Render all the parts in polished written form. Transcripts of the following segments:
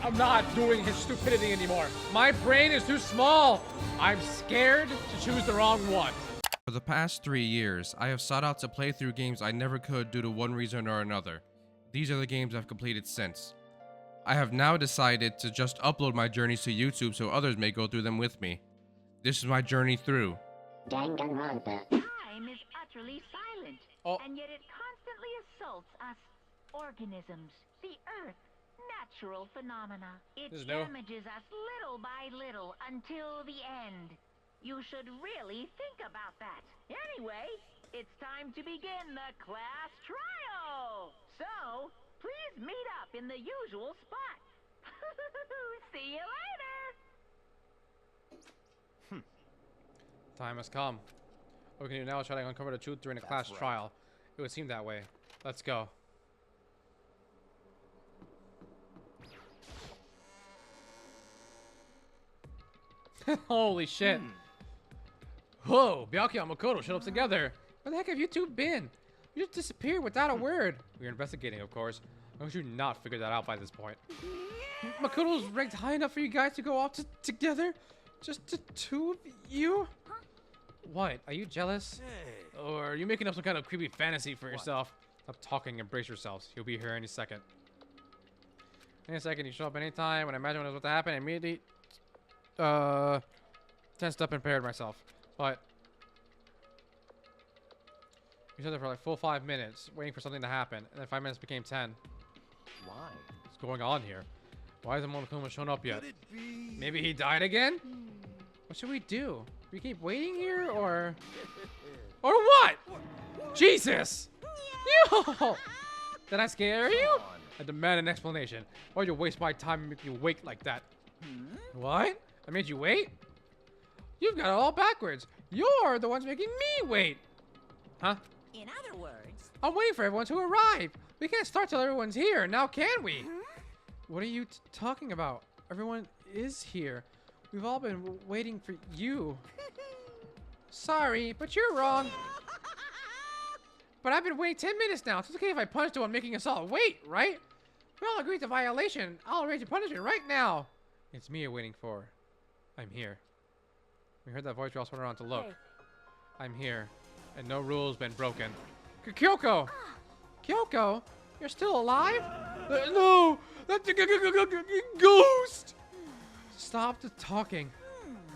I'm not doing his stupidity anymore. My brain is too small. I'm scared to choose the wrong one. For the past 3 years, I have sought out to play through games I never could due to one reason or another. These are the games I've completed since. I have now decided to just upload my journeys to YouTube so others may go through them with me. This is my journey through Danganronpa. Time is utterly silent, Oh. and yet it constantly assaults us organisms, the Earth, natural phenomena. It This is new. damages us little by little until the end. You should really think about that. Anyway, it's time to begin the class trial. So, please meet up in the usual spot. See you later. Time has come. What we can do now is try to uncover the truth during a class trial. It would seem that way. Let's go. Holy shit. Whoa, Byakuya and Makoto showed up together. Where the heck have you two been? You just disappeared without a word. We are investigating, of course. How could you not figure that out by this point? Makoto's ranked high enough for you guys to go off together? Just the two of you? What? Are you jealous? Or are you making up some kind of creepy fantasy for yourself? Stop talking and brace yourselves. He'll be here any second. Any second, you show up anytime. When I imagine what was about to happen, immediately tensed up and prepared myself. But we stood there for like full 5 minutes waiting for something to happen, and then 5 minutes became 10. Why? What's going on here? Why hasn't Monokuma shown up yet? Could it be? Maybe he died again? What should we do? We keep waiting here, or what? Jesus! Yo! Did I scare you? I demand an explanation. Why'd you waste my time and make me wait like that? What? I made you wait? You've got it all backwards. You're the ones making me wait. Huh? In other words, I'm waiting for everyone to arrive. We can't start till everyone's here. Now can we? What are you talking about? Everyone is here. We've all been waiting for you. Sorry, but you're wrong. But I've been waiting 10 minutes now. It's okay if I punish the one making us all wait, right? We all agreed to violation. I'll arrange a punishment right now. It's me you're waiting for. I'm here. We heard that voice. We all swung around to look. Hey. I'm here, and no rule's been broken. Kyoko! Kyoko? You're still alive? No! That's a ghost! Stop the talking.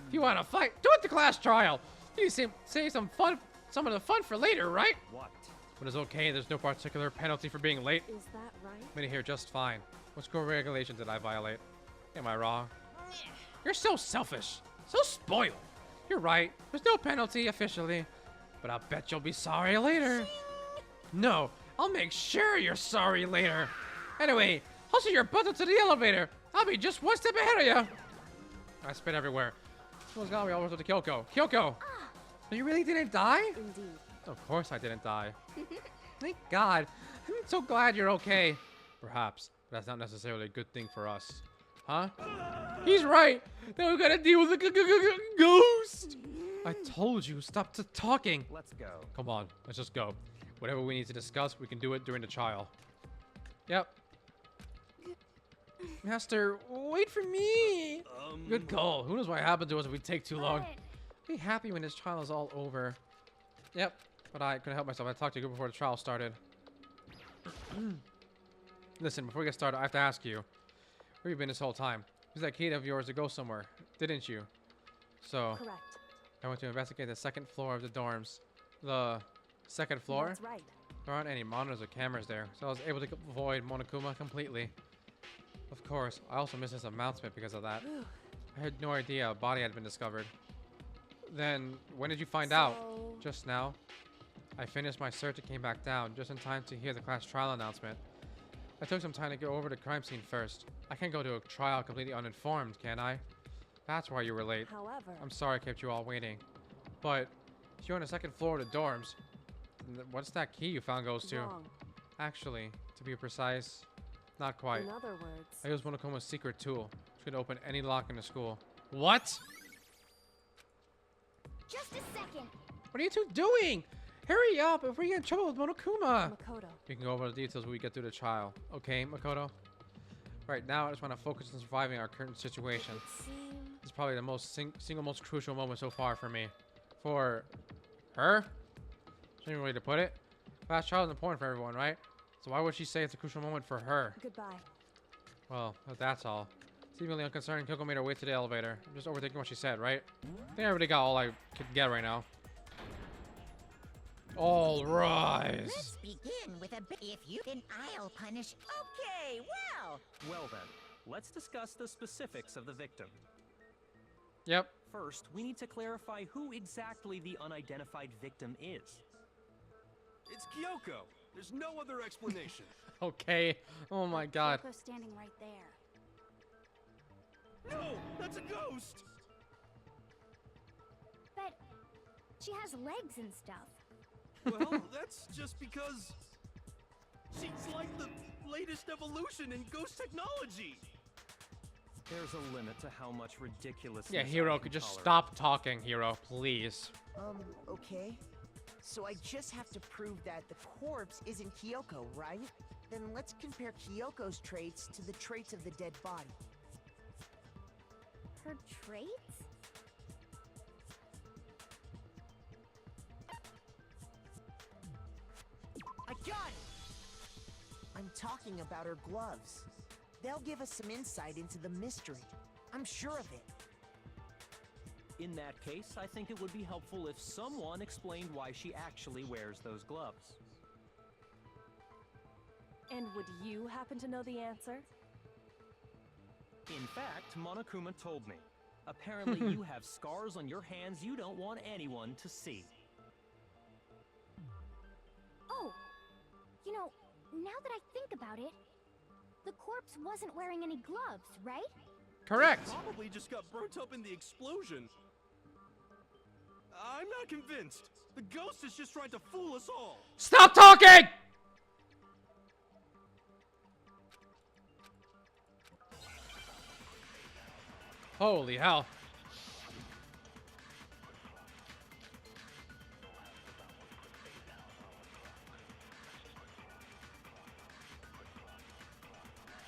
If you want to fight, do it the class trial. You save some of the fun for later, right? What? But it's okay. There's no particular penalty for being late. is that right? Made it here just fine. What school regulations did I violate? Am I wrong? You're so selfish. So spoiled. You're right. There's no penalty officially. But I'll bet you'll be sorry later. No, I'll make sure you're sorry later. Anyway, hustle your butt into the elevator. I'll be just one step ahead of you. I spit everywhere. Someone's got me all over to Kyoko. Kyoko! So you really didn't die? Indeed. Of course I didn't die. Thank God. I'm so glad you're okay. Perhaps, but that's not necessarily a good thing for us. Huh? He's right. Now we gotta deal with the ghost. I told you, stop talking. Let's go. Come on, let's just go. Whatever we need to discuss, we can do it during the trial. Yep. Master, wait for me. Good call. Who knows what happened to us if we take too long? Be happy when this trial is all over. Yep, but I couldn't help myself. I talked to you before the trial started. Listen, before we get started, I have to ask you. Where have you been this whole time? Use that key of yours to go somewhere, didn't you? So, Correct. I went to investigate the second floor of the dorms. The second floor? That's right. There aren't any monitors or cameras there, so I was able to avoid Monokuma completely. Of course, I also missed his announcement because of that. I had no idea a body had been discovered. Then, when did you find out? Just now. I finished my search and came back down, just in time to hear the class trial announcement. I took some time to go over the crime scene first. I can't go to a trial completely uninformed, can I? That's why you were late. However, I'm sorry I kept you all waiting. But, you're on the second floor of the dorms. What's that key you found goes to? wrong. Actually, to be precise, not quite. In other words, I used Monokuma's secret tool, which could open any lock in the school. What? Just a second. What are you two doing? Hurry up before you get in trouble with Monokuma. Makoto. We can go over the details when we get through the trial. Okay, Makoto? Right now, I just want to focus on surviving our current situation. It's probably the most single most crucial moment so far for me. For her? There's no way to put it. Fast travel is important for everyone, right? So why would she say it's a crucial moment for her? Goodbye. Well, that's all. Seemingly unconcerned, Kyoko made her way to the elevator. I'm just overthinking what she said, right? I think I already got all I could get right now. All rise. Let's begin with a bit. If you then I'll punish. Okay, well. Well then, let's discuss the specifics of the victim. Yep. First, we need to clarify who exactly the unidentified victim is. It's Kyoko. There's no other explanation. Okay. Oh my god. Kyoko's standing right there. No, that's a ghost. But she has legs and stuff. Well, that's just because she's like the latest evolution in ghost technology. There's a limit to how much ridiculousness Yeah, I Hero, can could just tolerate. stop talking, Hero, please. Okay. So I just have to prove that the corpse isn't Kyoko, right? Then let's compare Kyoko's traits to the traits of the dead body. Her traits? I got it! I'm talking about her gloves. They'll give us some insight into the mystery. I'm sure of it. In that case, I think it would be helpful if someone explained why she actually wears those gloves. And would you happen to know the answer? In fact, Monokuma told me. Apparently you have scars on your hands you don't want anyone to see. Oh, you know, now that I think about it, the corpse wasn't wearing any gloves, right? Correct. Probably just got burnt up in the explosion. I'm not convinced. The ghost is just trying to fool us all. Stop talking! Holy hell.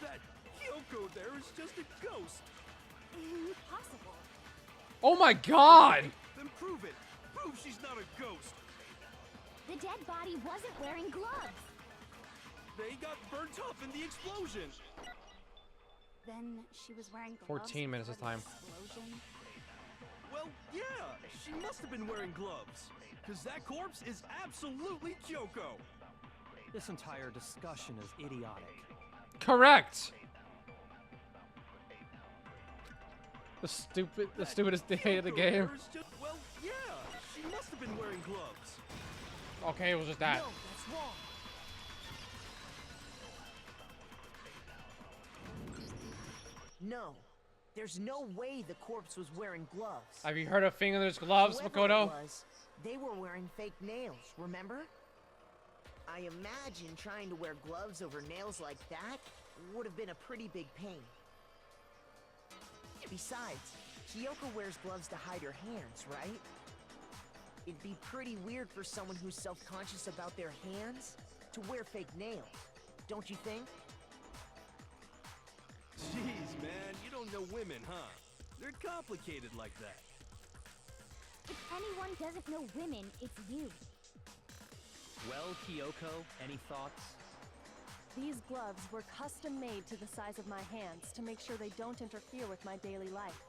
That Kyoko there is just a ghost. Impossible. Oh my god! Then prove it. Prove she's not a ghost. The dead body wasn't wearing gloves. They got burnt up in the explosion. Then she was wearing gloves 14 minutes this before the time. explosion? Well, yeah, she must have been wearing gloves. Because that corpse is absolutely Kyoko. This entire discussion is idiotic. Correct! The stupidest day of the Kyoko game. there is just, well, yeah, she must have been wearing gloves. Okay, it was just that. No, that's wrong. No, there's no way the corpse was wearing gloves. Have you heard of fingerless gloves, Whoever Makoto? it was, they were wearing fake nails, remember? I imagine trying to wear gloves over nails like that would have been a pretty big pain. Besides, Kyoko wears gloves to hide her hands, right? It'd be pretty weird for someone who's self-conscious about their hands to wear fake nails, don't you think? Jeez, man, you don't know women, huh? They're complicated like that. If anyone doesn't know women, it's you. Well, Kyoko, any thoughts? These gloves were custom made to the size of my hands to make sure they don't interfere with my daily life.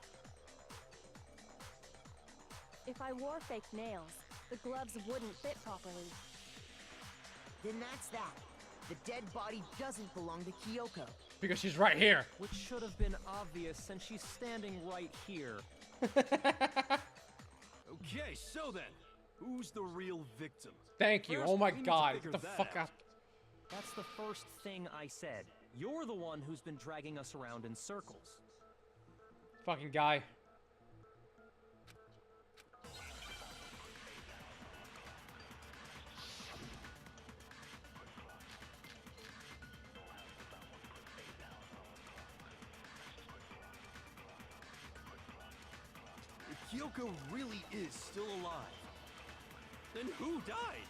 If I wore fake nails, the gloves wouldn't fit properly. Then that's that. The dead body doesn't belong to Kyoko. Because she's right here. Which should have been obvious since she's standing right here. Okay, so then, who's the real victim? Thank you. First, Oh my we need to god. figure Get the that fuck out. out. That's the first thing I said. You're the one who's been dragging us around in circles. Fucking guy. If Kyoko really is still alive, then who died?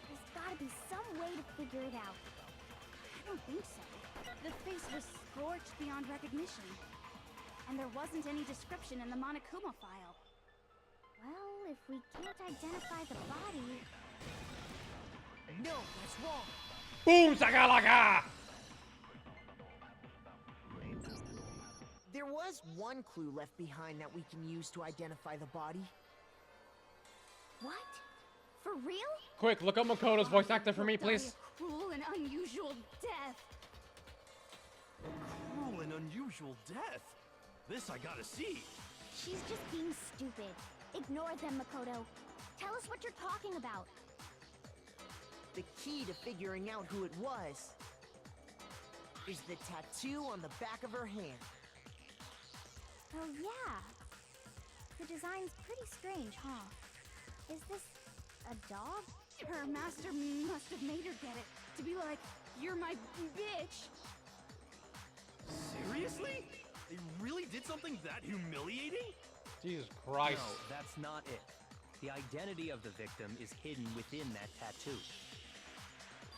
There's gotta be some way to figure it out. I don't think so. The face scorched beyond recognition. And there wasn't any description in the Monokuma file. Well, if we can't identify the body... No, that's wrong. Boom, sakalaka! There was one clue left behind that we can use to identify the body. What? For real? Quick, look up Makoto's voice actor for me, Will die please. a cruel and unusual death. Cruel and unusual death. This I gotta see. She's just being stupid. Ignore them, Makoto. Tell us what you're talking about. The key to figuring out who it was is the tattoo on the back of her hand. Oh, yeah. The design's pretty strange, huh? Is this a dog? Her master must have made her get it. To be like, you're my bitch. Seriously? They really did something that humiliating? Jesus Christ. No, that's not it. The identity of the victim is hidden within that tattoo.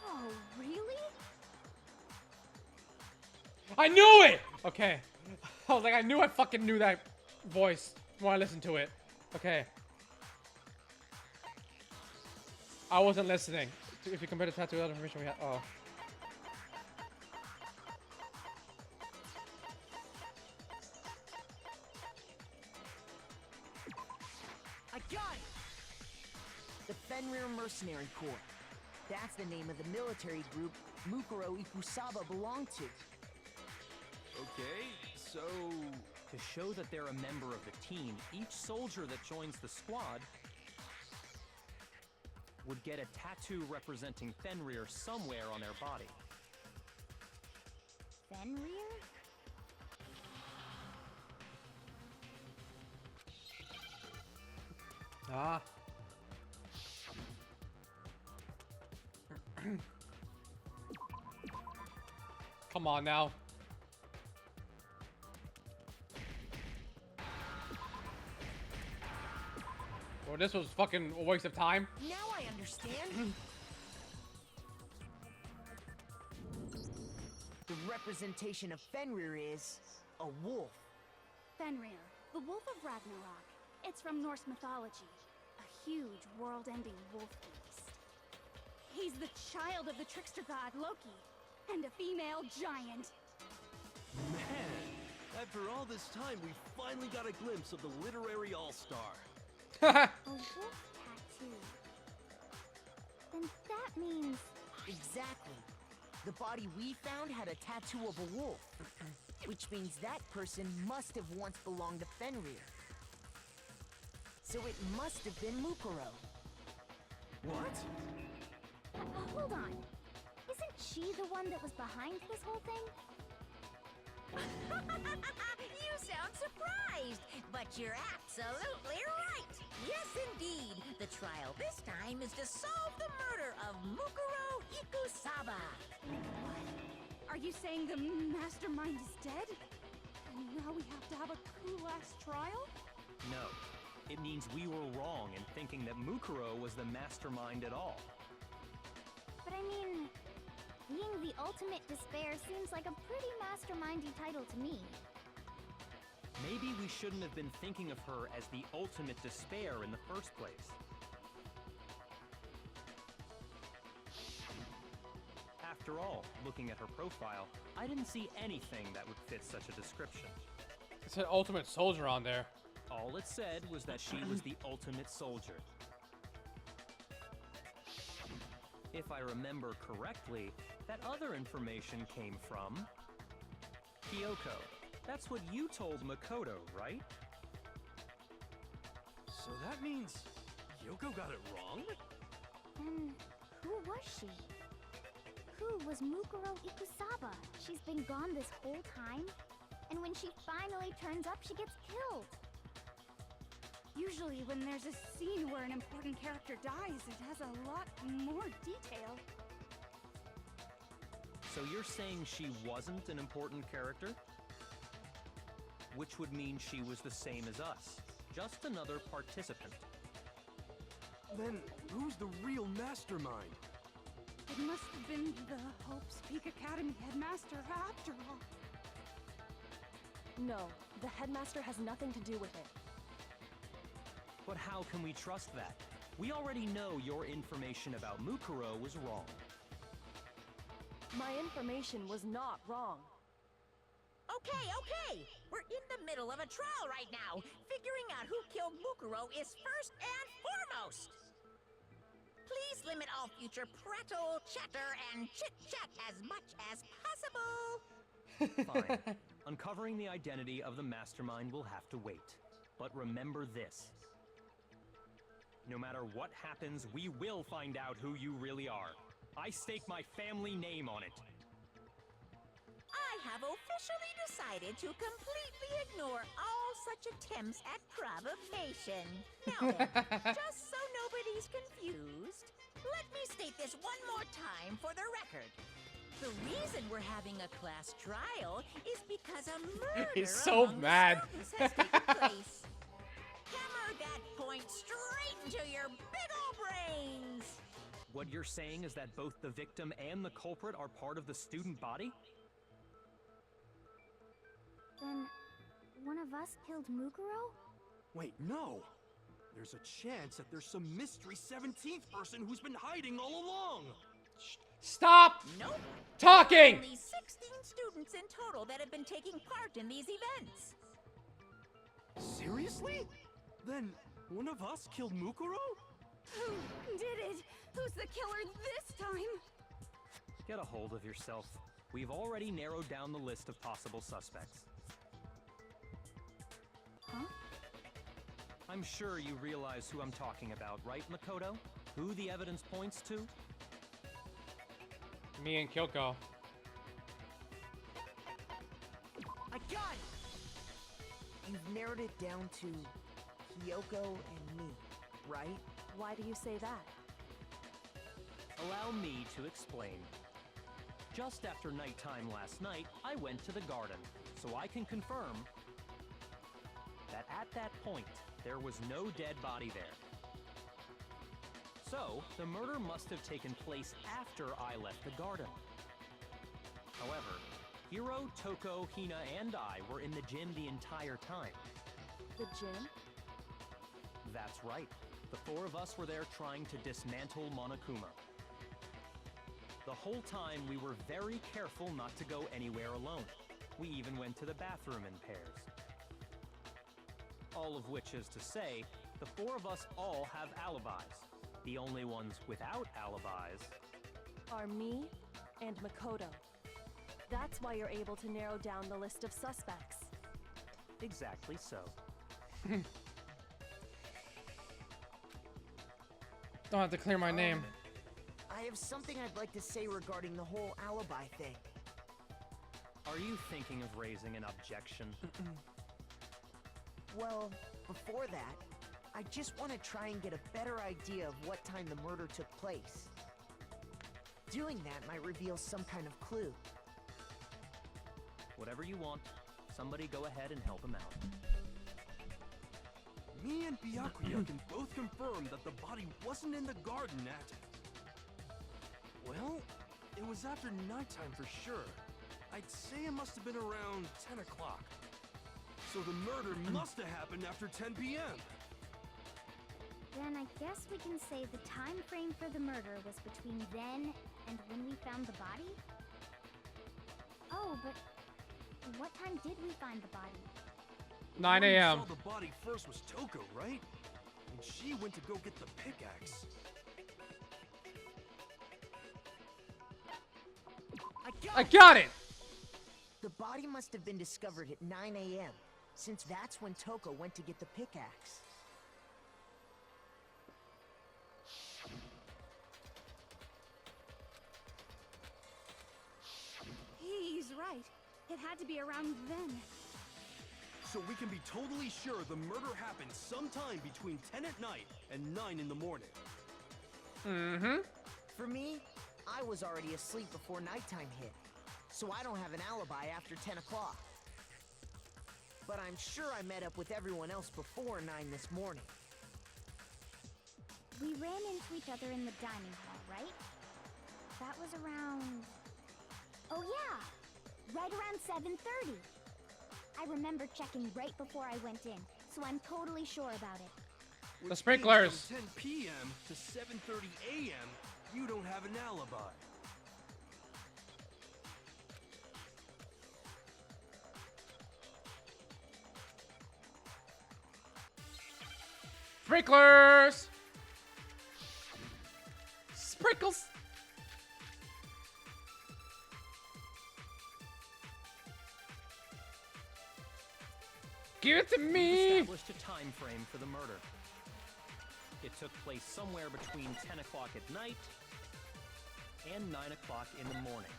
Oh, really? I knew it! Okay. I was like, I knew I fucking knew that voice when I listened to it. Okay. I wasn't listening. If you compare the tattoo with other information we had. Oh. I got it! The Fenrir Mercenary Corps. That's the name of the military group Mukuro Ikusaba belonged to. Okay, so... To show that they're a member of the team, each soldier that joins the squad would get a tattoo representing Fenrir somewhere on their body. Fenrir? Ah. Come on now. Well, this was fucking a waste of time. Now I understand. The representation of Fenrir is a wolf. Fenrir, the wolf of Ragnarok. It's from Norse mythology. A huge, world-ending wolf beast. He's the child of the trickster god Loki, and a female giant. Man, after all this time, we finally got a glimpse of the literary all-star. A wolf tattoo. Then that means... Exactly. The body we found had a tattoo of a wolf, which means that person must have once belonged to Fenrir. So it must have been Mukuro. What? Hold on. Isn't she the one that was behind this whole thing? You sound surprised, but you're absolutely right. Yes, indeed. The trial this time is to solve the murder of Mukuro Ikusaba. Are you saying the mastermind is dead? And now we have to have a cool-ass trial? No. It means we were wrong in thinking that Mukuro was the mastermind at all. But I mean, being the ultimate despair seems like a pretty mastermindy title to me. Maybe we shouldn't have been thinking of her as the ultimate despair in the first place. After all, looking at her profile, I didn't see anything that would fit such a description. It said ultimate soldier on there. All it said was that she was the ultimate soldier. If I remember correctly, that other information came from Kyoko. That's what you told Makoto, right? So that means Kyoko got it wrong? Then who was she? Who was Mukuro Ikusaba? She's been gone this whole time? And when she finally turns up, she gets killed. Usually when there's a scene where an important character dies, it has a lot more detail. So you're saying she wasn't an important character? Which would mean she was the same as us, just another participant. Then who's the real mastermind? It must have been the Hope's Peak Academy headmaster after all. No, the headmaster has nothing to do with it. But how can we trust that? We already know your information about Mukuro was wrong. My information was not wrong. Okay. We're in the middle of a trial right now. Figuring out who killed Mukuro is first and foremost. Please limit all future prattle, chatter, and chit-chat as much as possible. Fine. Uncovering the identity of the mastermind will have to wait. But remember this. No matter what happens, we will find out who you really are. I stake my family name on it. I have officially decided to completely ignore all such attempts at provocation. Now then, just so nobody's confused, let me state this one more time for the record. The reason we're having a class trial is because a murder He's so among the mad. students has taken place. Hammer that point straight into your big ol' brains! What you're saying is that both the victim and the culprit are part of the student body? Then, one of us killed Mukuro? Wait, no! There's a chance that there's some mystery 17th person who's been hiding all along! Stop Nope. talking! Only 16 students in total that have been taking part in these events. Seriously? Then, one of us killed Mukuro? Who did it? Who's the killer this time? Get a hold of yourself. We've already narrowed down the list of possible suspects. Huh? I'm sure you realize who I'm talking about, right, Makoto? Who the evidence points to? Me and Kyoko. I got it! You've narrowed it down to Kyoko and me, right? Why do you say that? Allow me to explain. Just after nighttime last night, I went to the garden, so I can confirm that at that point, there was no dead body there. So, the murder must have taken place after I left the garden. However, Hiro, Toko, Hina, and I were in the gym the entire time. The gym? That's right. The four of us were there trying to dismantle Monokuma. The whole time, we were very careful not to go anywhere alone. We even went to the bathroom in pairs. All of which is to say, the four of us all have alibis. The only ones without alibis Are me and Makoto. That's why you're able to narrow down the list of suspects. exactly so. Don't have to clear my name. I have something I'd like to say regarding the whole alibi thing. Are you thinking of raising an objection? Well, before that, I just want to try and get a better idea of what time the murder took place. Doing that might reveal some kind of clue. Whatever you want. Somebody go ahead and help him out. Me and Byakuya can both confirm that the body wasn't in the garden at... Well, it was after nighttime for sure. I'd say it must have been around 10 o'clock. So the murder must have happened after 10 p.m. Then I guess we can say the time frame for the murder was between then and when we found the body? Oh, but what time did we find the body? 9 The one who a.m. saw the body first was Toko, right? And she went to go get the pickaxe. I got it! The body must have been discovered at 9 a.m., since that's when Toko went to get the pickaxe. He's right. It had to be around then. So we can be totally sure the murder happened sometime between 10 at night and 9 in the morning. Mm-hmm. For me, I was already asleep before nighttime hit, so I don't have an alibi after 10 o'clock. But I'm sure I met up with everyone else before 9 this morning. We ran into each other in the dining hall, right? That was around... Oh yeah! Right around 7:30. I remember checking right before I went in, so I'm totally sure about it. The sprinklers. From 10 p.m. to 7:30 a.m., you don't have an alibi. Sprinklers! Sprinkles! Give it to We've me! established a time frame for the murder. It took place somewhere between 10 o'clock at night and 9 o'clock in the morning.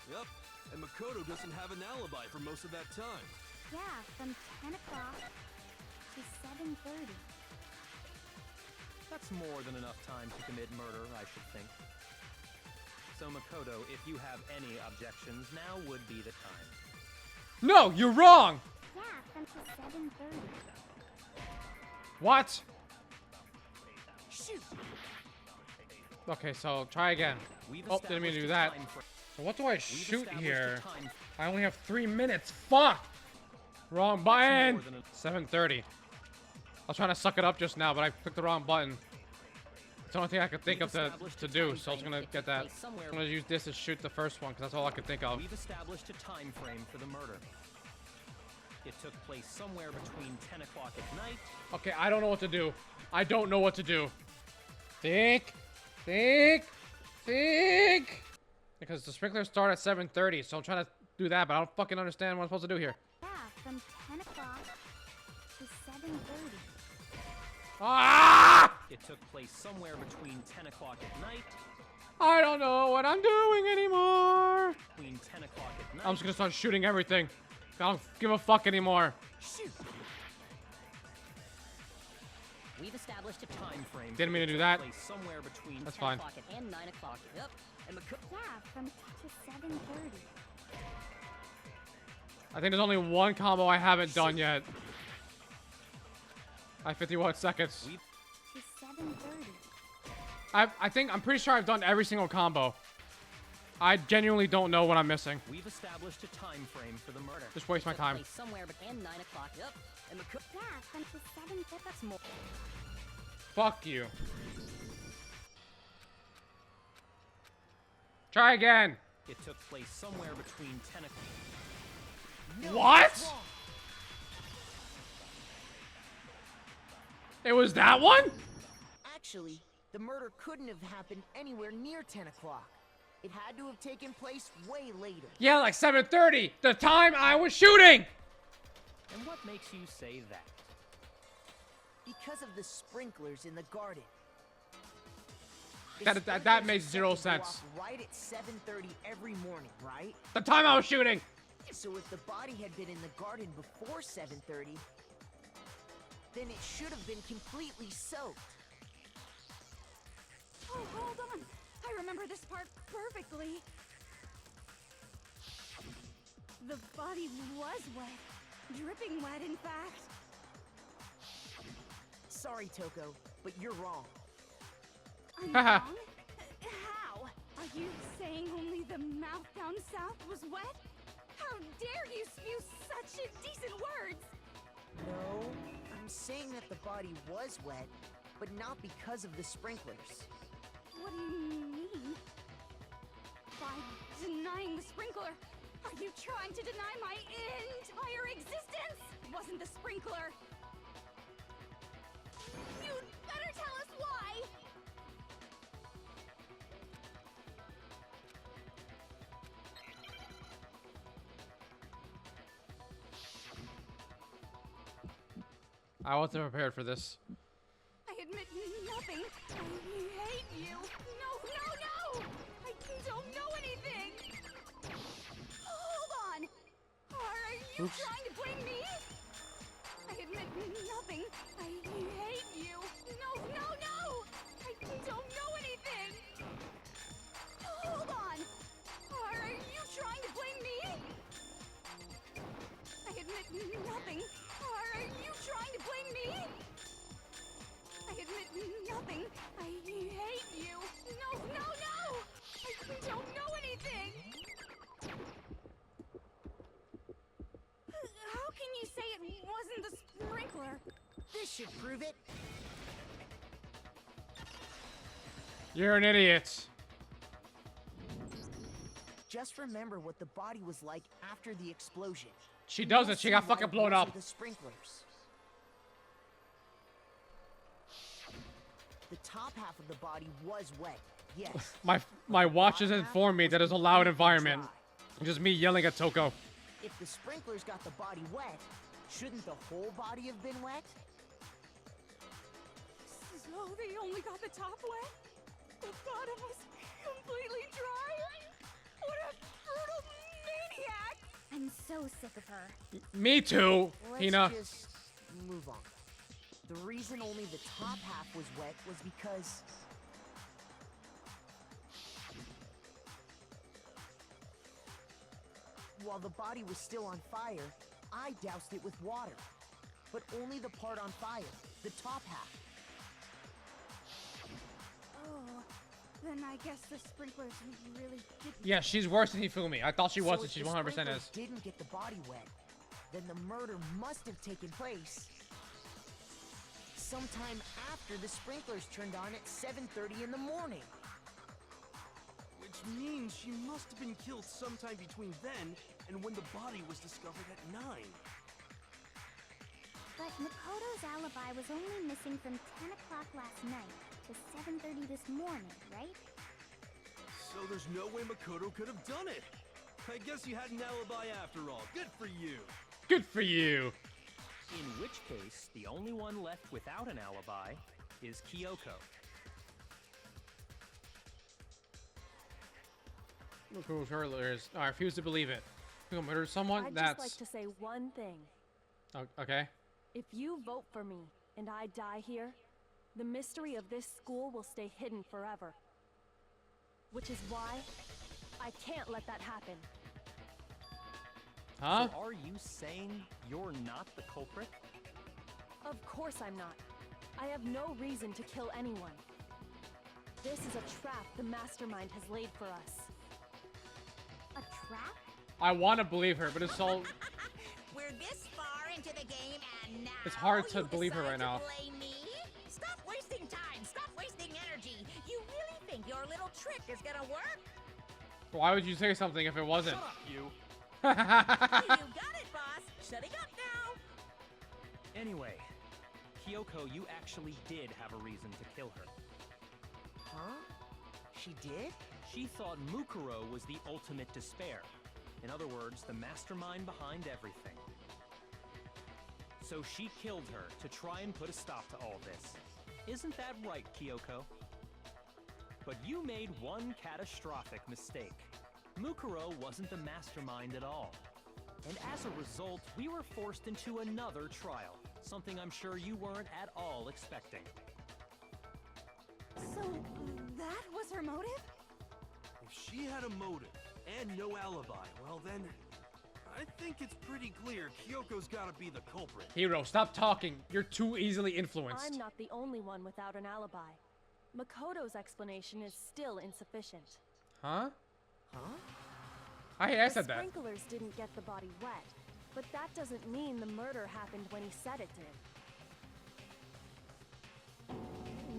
Yep, and Makoto doesn't have an alibi for most of that time. Yeah, from 10 o'clock to 7:30. That's more than enough time to commit murder, I should think. So Makoto, if you have any objections, now would be the time. No, you're wrong! Yeah, from to 7:30. What? Shoot! Okay, so try again. We've Oh, didn't mean to do that. established a time frame. So what do I We've shoot established a here? time I only have 3 minutes. Fuck! Wrong button! 7:30. I was trying to suck it up just now, but I clicked the wrong button. It's the only thing I could think of to do, so I was gonna get that. I'm gonna use this to shoot the first one, because that's all I could think of. We've established a time frame for the murder. It took place somewhere between 10 o'clock at night. Okay, I don't know what to do. I don't know what to do. Think! Think! Think! Because the sprinklers start at 7:30, so I'm trying to do that, but I don't fucking understand what I'm supposed to do here. Yeah, from 10 o'clock to 7:30. Ah! It took place somewhere between 10 o'clock at night. I don't know what I'm doing anymore. Between 10 o'clock at night. I'm just gonna start shooting everything. I don't give a fuck anymore. Shoot! We've established a time frame. Didn't mean to It do took that. place somewhere between That's 10 fine. o'clock and 9 o'clock. Yep. And Yeah, from to 7:30. I think there's only one combo I haven't done yet. I have 51 seconds. To 7:30. I'm pretty sure I've done every single combo. I genuinely don't know what I'm missing. We've established a time frame for the murder. Just waste my took time. place somewhere between 9 o'clock. Yep. And Yeah, from to 7:30. that's more. Fuck you. Try again. It took place somewhere between 10 o'clock. What? It was that one? Actually, the murder couldn't have happened anywhere near 10 o'clock. It had to have taken place way later. Yeah, like 7:30. The time I was shooting. And what makes you say that? Because of the sprinklers in the garden. The That sprinklers makes are set zero to go sense. off right at 7:30 every morning, right? The time I was shooting. So if the body had been in the garden before 7:30, then it should have been completely soaked. Oh, hold on. I remember this part perfectly. The body was wet. Dripping wet, in fact. Sorry, Toko, but you're wrong. I'm wrong? How? Are you saying only the mouth down south was wet? How dare you spew such indecent words? No, I'm saying that the body was wet, but not because of the sprinklers. What do you mean? By denying the sprinkler, are you trying to deny my entire existence? It wasn't the sprinkler. You'd better tell us why! I wasn't prepared for this. I admit nothing. I hate you. No, no, no! I don't know anything! Hold on! Are you Oops. trying to blame me? I admit nothing. I hate you. No, no, no! I don't know anything! Hold on! Are you trying to blame me? I admit nothing. Are you trying to blame me? I admit nothing. I hate you. No, no, no! I don't know anything! can you say it wasn't the sprinkler? This should prove it. You're an idiot. Just remember what the body was like after the explosion. She doesn't. She got fucking blown up. The sprinklers. The top half of the body was wet. Yes. My watch has informed me that it's a loud environment. Just me yelling at Toko. If the sprinklers got the body wet, shouldn't the whole body have been wet? So they only got the top wet? The bottom was completely dry? What a brutal maniac! I'm so sick of her. Me too, Hina. Let's just move on. The reason only the top half was wet was because... while the body was still on fire, I doused it with water. But only the part on fire, the top half. Oh, then I guess the sprinklers really didn't... Yeah, she's worse than Hifumi. I thought she was, and if she the 100% sprinklers is. didn't get the body wet, then the murder must have taken place sometime after the sprinklers turned on at 7:30 in the morning. Which means she must have been killed sometime between then and when the body was discovered at 9. But Makoto's alibi was only missing from 10 o'clock last night to 7:30 this morning, right? So there's no way Makoto could have done it. I guess you had an alibi after all. Good for you. Good for you. In which case, the only one left without an alibi is Kyoko. Look who's hurlers. I refuse to believe it. You gonna murder someone? I'd That's just like to say one thing. Okay. If you vote for me and I die here, the mystery of this school will stay hidden forever. Which is why I can't let that happen. Huh? So are you saying you're not the culprit? Of course I'm not. I have no reason to kill anyone. This is a trap the mastermind has laid for us. A trap? I want to believe her, but it's so... We're this far into the game and now It's hard to you believe her decide right now. to blame me? Stop wasting time. Stop wasting energy. You really think your little trick is gonna work? Why would you say something if it wasn't? Shut up, you. You got it, boss. Shutting up now. Anyway, Kyoko, you actually did have a reason to kill her. Huh? She did? She thought Mukuro was the ultimate despair. In other words, the mastermind behind everything. So she killed her to try and put a stop to all this. Isn't that right, Kyoko? But you made one catastrophic mistake. Mukuro wasn't the mastermind at all. And as a result, we were forced into another trial, something I'm sure you weren't at all expecting. So, that was her motive? If she had a motive and no alibi, well then, I think it's pretty clear Kyoko's gotta be the culprit. Hero, stop talking. You're too easily influenced. I'm not the only one without an alibi. Makoto's explanation is still insufficient. Huh? Huh? I said The that. sprinklers didn't get the body wet, but that doesn't mean the murder happened when he said it did.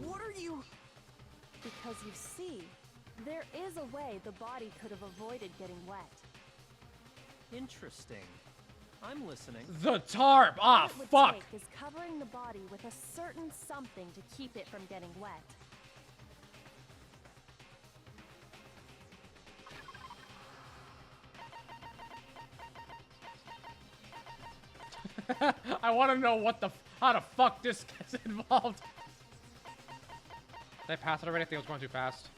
What are you... Because you see, there is a way the body could have avoided getting wet. Interesting. I'm listening. The tarp! Ah, What it would fuck! take is covering the body with a certain something to keep it from getting wet. I want to know how the fuck this gets involved. Did I pass it already? I think I was going too fast.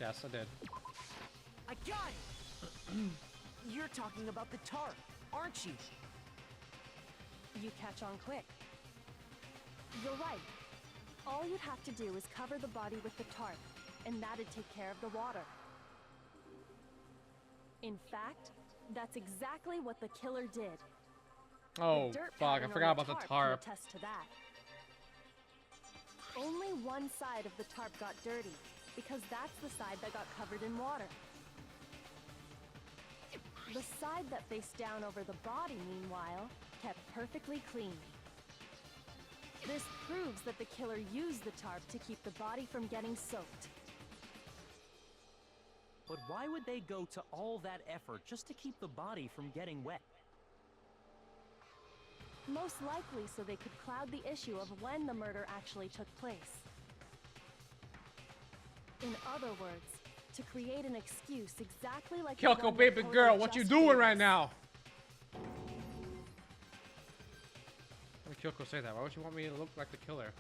Yes, I did. I got it! You're talking about the tarp, aren't you? You catch on quick. You're right. All you'd have to do is cover the body with the tarp, and that'd take care of the water. In fact, that's exactly what the killer did. Oh, The dirt fuck. I pattern on forgot about the can tarp. attest to that. Only one side of the tarp got dirty, because that's the side that got covered in water. The side side that faced down over the body, meanwhile, kept perfectly clean. This proves that the killer used the tarp to keep the body from getting soaked. But why would they go to all that effort just to keep the body from getting wet? Most likely so they could cloud the issue of when the murder actually took place. In other words, to create an excuse exactly like the Kyoko, one baby Makoto girl, what you just doing gave right us. now? Why would Kyoko say that? Why would you want me to look like the killer?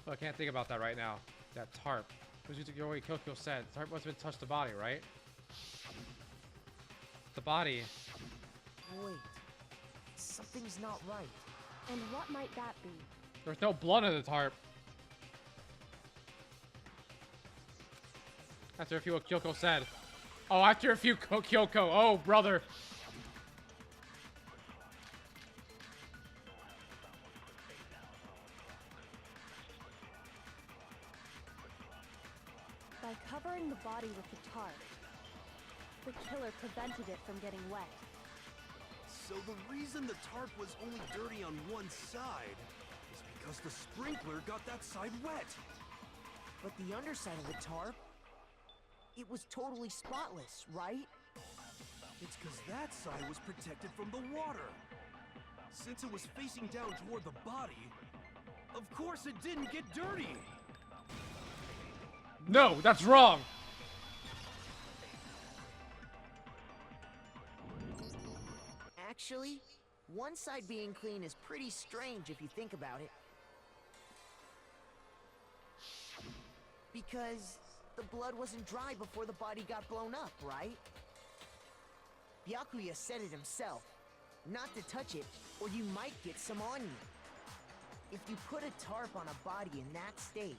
Well, I can't think about that right now. That tarp. Because the way Kyoko said, the tarp must have touched the body, right? The body. Wait. Something's not right. And what might that be? There's no blood in the tarp. After a few, what Kyoko said. Oh, after a few, Kyoko. Oh, brother. By covering the body with the tarp, the killer prevented it from getting wet. So the reason the tarp was only dirty on one side is because the sprinkler got that side wet. But the underside of the tarp, it was totally spotless, right? It's because that side was protected from the water. Since it was facing down toward the body, of course it didn't get dirty. No, that's wrong. Actually, one side being clean is pretty strange if you think about it. Because the blood wasn't dry before the body got blown up, right? Byakuya said it himself. Not to touch it, or you might get some on you. If you put a tarp on a body in that state,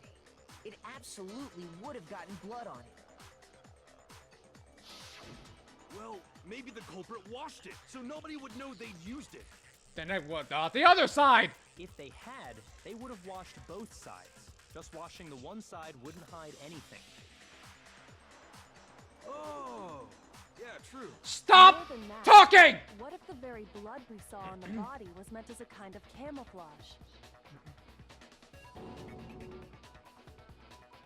it absolutely would have gotten blood on it. Well, maybe the culprit washed it, so nobody would know they'd used it. Then I what? The other side. If they had, they would have washed both sides. Just washing the one side wouldn't hide anything. Oh, yeah, true. Stop More than that, talking. what if the very blood we saw on the body was meant as a kind of camouflage?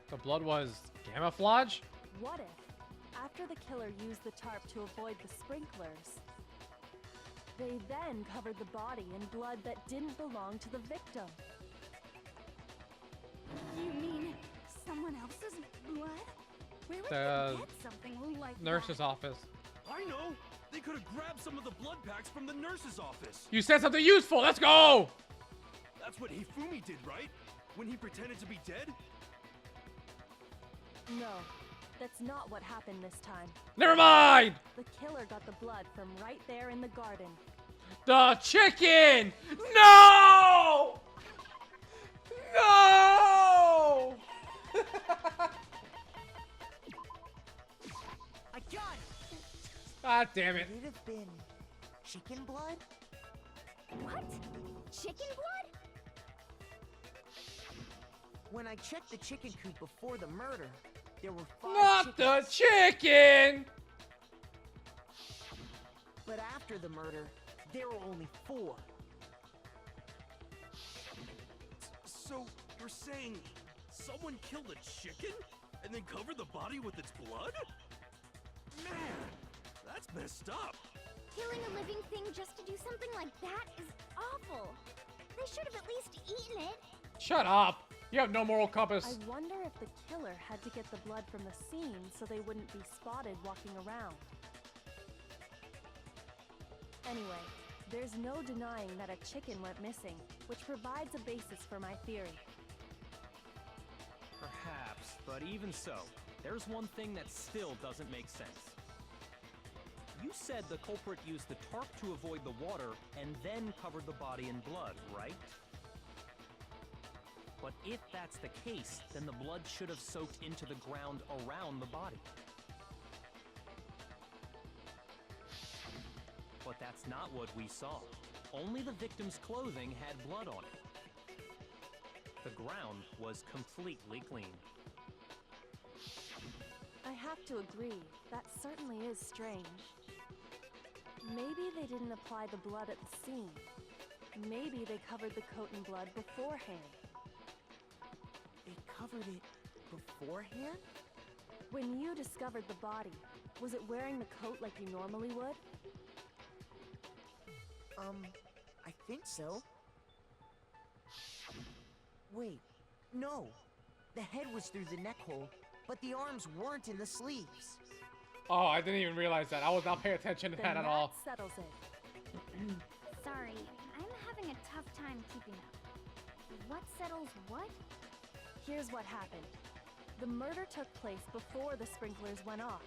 The blood was camouflage? What if, after the killer used the tarp to avoid the sprinklers, they then covered the body in blood that didn't belong to the victim? You mean someone else's blood? Where would The you get something like Nurse's that? office. I know! They could have grabbed some of the blood packs from the nurse's office. You said something useful. Let's go. That's what Hifumi did, right? When he pretended to be dead? No, that's not what happened this time. Never mind. The killer got the blood from right there in the garden. The chicken. No. No. I got it! God damn it. Could it have been chicken blood? What? Chicken blood? When I checked the chicken coop before the murder, there were 5 Not the chickens. chicken. But after the murder, there were only 4. So, you're saying someone killed a chicken and then covered the body with its blood? Man, that's messed up. Killing a living thing just to do something like that is awful. They should have at least eaten it. Shut up. You have no moral compass. I wonder if the killer had to get the blood from the scene so they wouldn't be spotted walking around. Anyway, there's no denying that a chicken went missing, which provides a basis for my theory. Perhaps, but even so, there's one thing that still doesn't make sense. You said the culprit used the tarp to avoid the water and then covered the body in blood, right? But if that's the case, then the blood should have soaked into the ground around the body. But that's not what we saw. Only the victim's clothing had blood on it. The ground was completely clean. I have to agree, that certainly is strange. Maybe they didn't apply the blood at the scene. Maybe they covered the coat in blood beforehand. They covered it beforehand? When you discovered the body, was it wearing the coat like you normally would? I think so. Wait, no. The head was through the neck hole, but the arms weren't in the sleeves. Oh, I didn't even realize that. I was not paying attention to Then that at all. settles it. Sorry, I'm having a tough time keeping up. What settles what? Here's what happened. The murder took place before the sprinklers went off.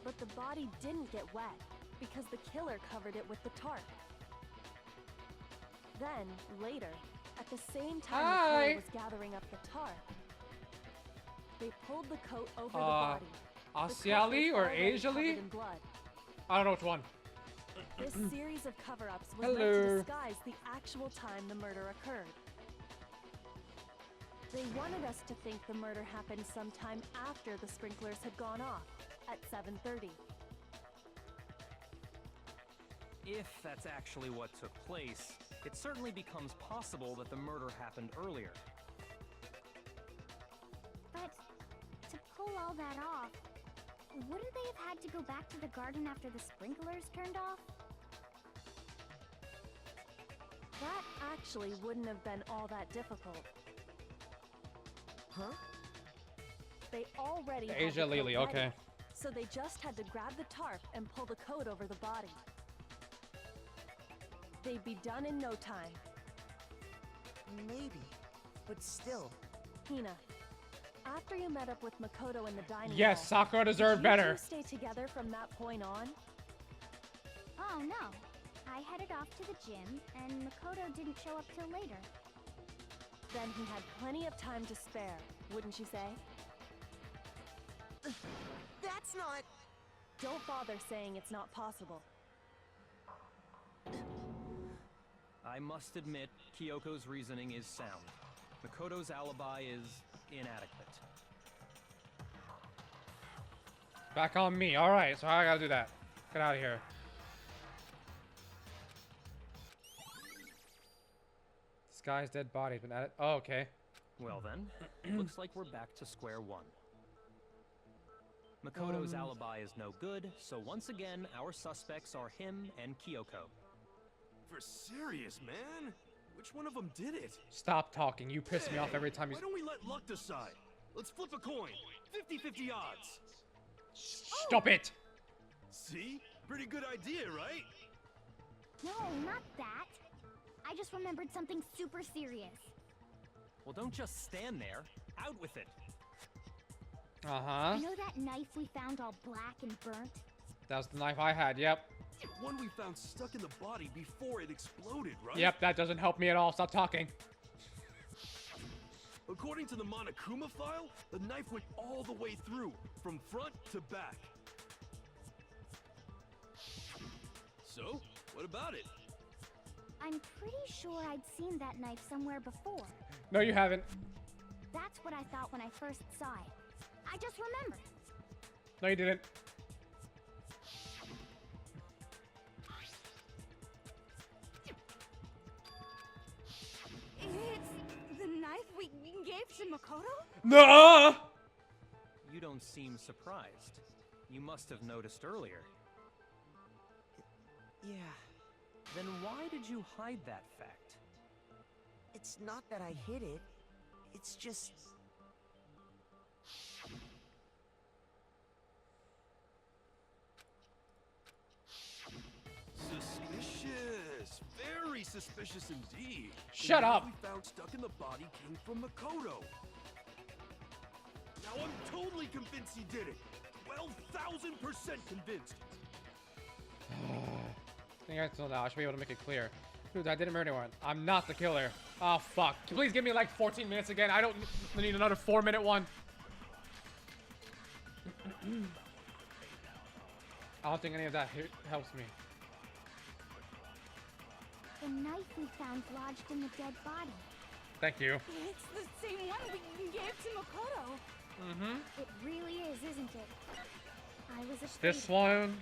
But the body didn't get wet because the killer covered it with the tarp. Then, later, at the same time the killer was gathering up the tarp, they pulled the coat over the body. Asiali or Asiali? I don't know which one. This series of cover-ups was meant to disguise the actual time the murder occurred. They wanted us to think the murder happened sometime after the sprinklers had gone off, at 7:30. If that's actually what took place, it certainly becomes possible that the murder happened earlier. But to pull all that off, wouldn't they have had to go back to the garden after the sprinklers turned off? That actually wouldn't have been all that difficult. Huh? They already had Asia the coat Lily, ready, okay. so they just had to grab the tarp and pull the coat over the body. They'd be done in no time. Maybe, but still. Hina, after you met up with Makoto in the dining Yes, hall, Sakura deserved did you better. two stay together from that point on? Oh no. I headed off to the gym, and Makoto didn't show up till later. Then he had plenty of time to spare, wouldn't you say? That's not... Don't bother saying it's not possible. I must admit, Kyoko's reasoning is sound. Makoto's alibi is inadequate. Back on me. Alright, so I gotta do that. Get out of here. This guy's dead body's been added. Oh, okay. Well then, looks like we're back to square one. Makoto's alibi is no good, so once again, our suspects are him and Kyoko. For serious, man? Which one of them did it? Stop talking. You piss me off every time you... Why don't we let luck decide? Let's flip a coin. 50-50 odds. Stop it! See? Pretty good idea, right? No, not that. I just remembered something super serious. Well, don't just stand there. Out with it. Uh-huh. You know that knife we found all black and burnt? That was the knife I had, yep. One we found stuck in the body before it exploded, right? Yep, that doesn't help me at all. Stop talking. According to the Monokuma file, the knife went all the way through, from front to back. So, what about it? I'm pretty sure I'd seen that knife somewhere before. No, you haven't. That's what I thought when I first saw it. I just remembered. No, you didn't. It's the knife we gave to Makoto? No! You don't seem surprised. You must have noticed earlier. Yeah, Then why did you hide that fact? it's not that I hid it. It's just... Suspicious. Very suspicious indeed. Shut The knife up. we found stuck in the body came from Makoto. Now I'm totally convinced he did it. 12,000% convinced. I think I still know. I should be able to make it clear. Dude, I didn't murder anyone. I'm not the killer. Oh, fuck. Can you please give me like 14 minutes again? I don't need another 4-minute one. I don't think any of that helps me. The knife we found lodged in the dead body. Thank you. It's the same one we gave to Makoto. Mm-hmm. It really is, isn't it? I was afraid. This one.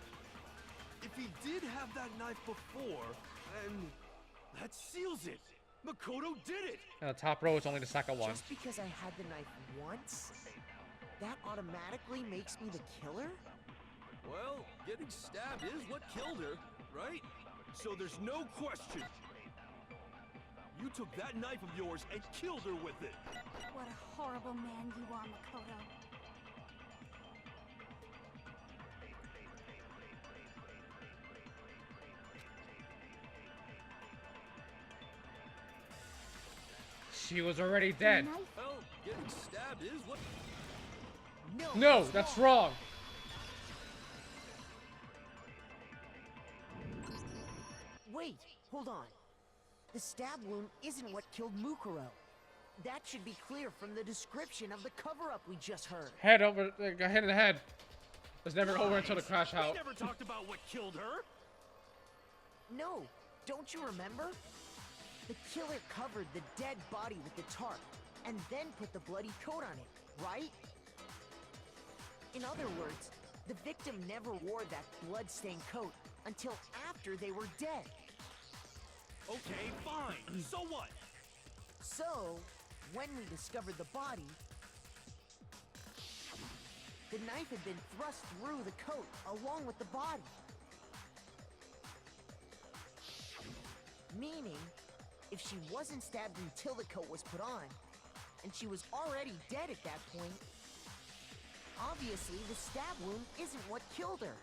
if he did have that knife before, then that seals it. Makoto did it. And the top row is only the second one. Just because I had the knife once, that automatically makes me the killer? Well, getting stabbed is what killed her, right? So there's no question. You took that knife of yours and killed her with it. What a horrible man you are, Makoto. She was already dead. The knife. Well, getting stabbed is what... No, that's wrong. Wait, hold on. The stab wound isn't what killed Mukuro. That should be clear from the description of the cover-up we just heard. Head over, head in the head. It's never over until the crash out. We never talked about what killed her. No, don't you remember? The killer covered the dead body with the tarp, and then put the bloody coat on it, right? In other words, the victim never wore that blood-stained coat until after they were dead. Okay, fine. So what? So, when we discovered the body, the knife had been thrust through the coat along with the body. Meaning, if she wasn't stabbed until the coat was put on, and she was already dead at that point, obviously the stab wound isn't what killed her.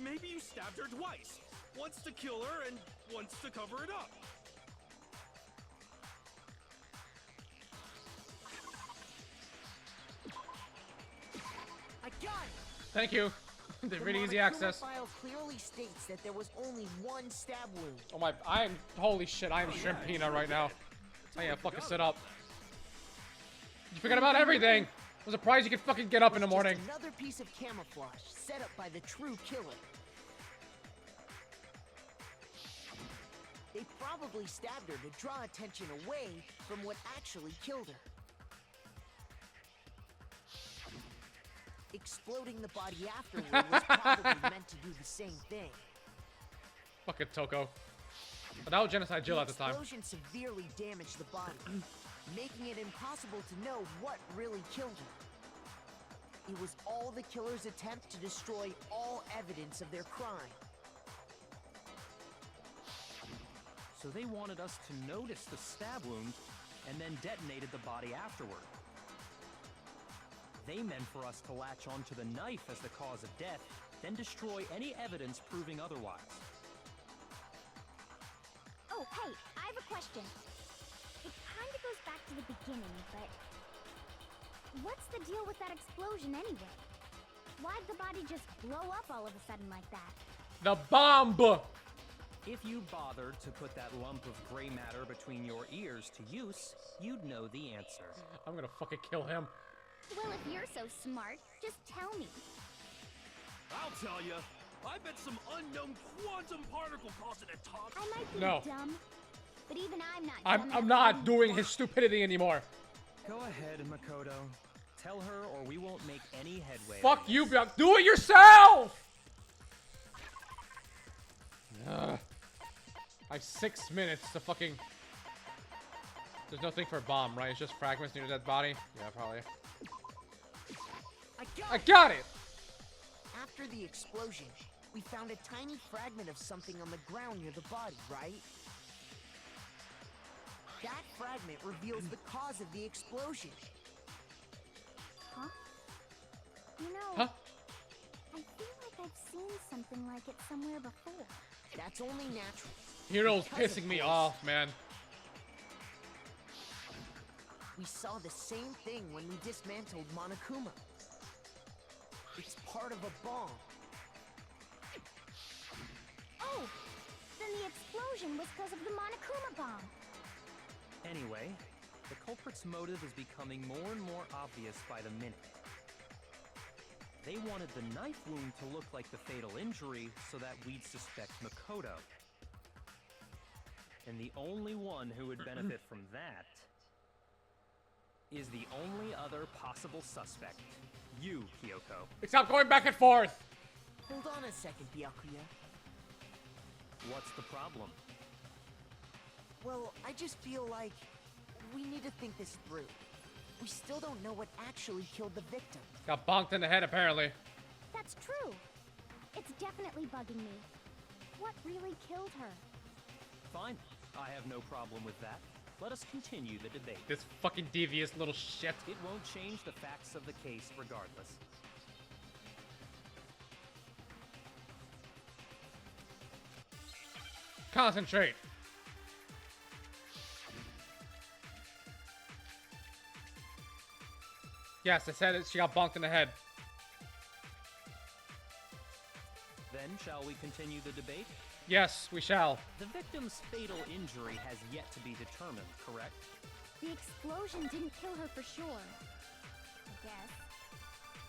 Maybe you stabbed her twice. Once to kill her and once to cover it up. I got it! Thank you. The really easy Monokuma access. file clearly states that there was only one stab wound. Oh my, holy shit, I am shrimp peanut right now. I am fucking sit up. You forget about everything. I'm surprised you can fucking get up in the morning. Just another piece of camouflage set up by the true killer. They probably stabbed her to draw attention away from what actually killed her. Exploding the body afterward was probably meant to do the same thing. Fucking Toko. But that was Genocide Jill at the time. explosion severely damaged the body, making it impossible to know what really killed her. It was all the killer's attempt to destroy all evidence of their crime. So they wanted us to notice the stab wound and then detonated the body afterward. They meant for us to latch onto the knife as the cause of death, then destroy any evidence proving otherwise. Oh, hey, I have a question. It kinda goes back to the beginning, but... what's the deal with that explosion anyway? Why'd the body just blow up all of a sudden like that? The bomb! If you bothered to put that lump of gray matter between your ears to use, you'd know the answer. I'm gonna fucking kill him. Well, if you're so smart, just tell me. I'll tell you. I bet some unknown quantum particle caused it to talk. I might be No. dumb, but even I'm not dumb I'm enough not to doing know his stupidity anymore. Go ahead, Makoto. Tell her or we won't make any headway. Fuck you, Bill. Do it yourself! Ugh. I have 6 minutes to fucking... There's nothing for a bomb, right? It's just fragments near the dead body? Yeah, probably. I got it! After the explosion, we found a tiny fragment of something on the ground near the body, right? That fragment reveals the cause of the explosion. Huh? You know, Huh? I feel like I've seen something like it somewhere before. That's only natural. Hero's Because, pissing of me course, off, man. We saw the same thing when we dismantled Monokuma. It's part of a bomb. Oh! Then the explosion was because of the Monokuma bomb. Anyway, the culprit's motive is becoming more and more obvious by the minute. They wanted the knife wound to look like the fatal injury so that we'd suspect Makoto. And the only one who would benefit from that is the only other possible suspect. You, Kyoko. Stop going back and forth! Hold on a second, Byakuya. What's the problem? Well, I just feel like we need to think this through. We still don't know what actually killed the victim. Got bonked in the head, apparently. That's true. It's definitely bugging me. What really killed her? Fine. I have no problem with that. Let us continue the debate. This fucking devious little shit. It won't change the facts of the case regardless. Concentrate. Yes, I said it. She got bonked in the head. Then, shall we continue the debate? Yes, we shall. The victim's fatal injury has yet to be determined, correct? The explosion didn't kill her for sure. I guess.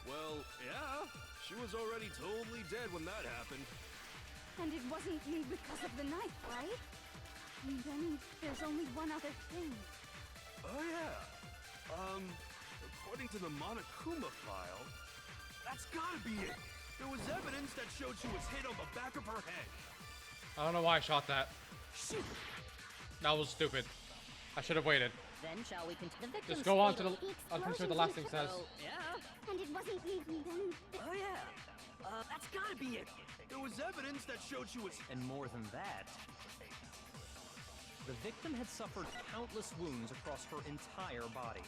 Well, yeah. She was already totally dead when that happened. And it wasn't because of the knife, right? And then there's only one other thing. Oh, yeah. According to the Monokuma file, that's gotta be it. There was evidence that showed she was hit on the back of her head. I don't know why I shot that. Shoot. That was stupid. I should have waited. Then shall we continue? The victim's Just go on to fatal- the. I'm pretty sure the last thing says. Oh, yeah. And it wasn't then. Oh, yeah. That's gotta be it. There was evidence that showed she was... And more than that, the victim had suffered countless wounds across her entire body.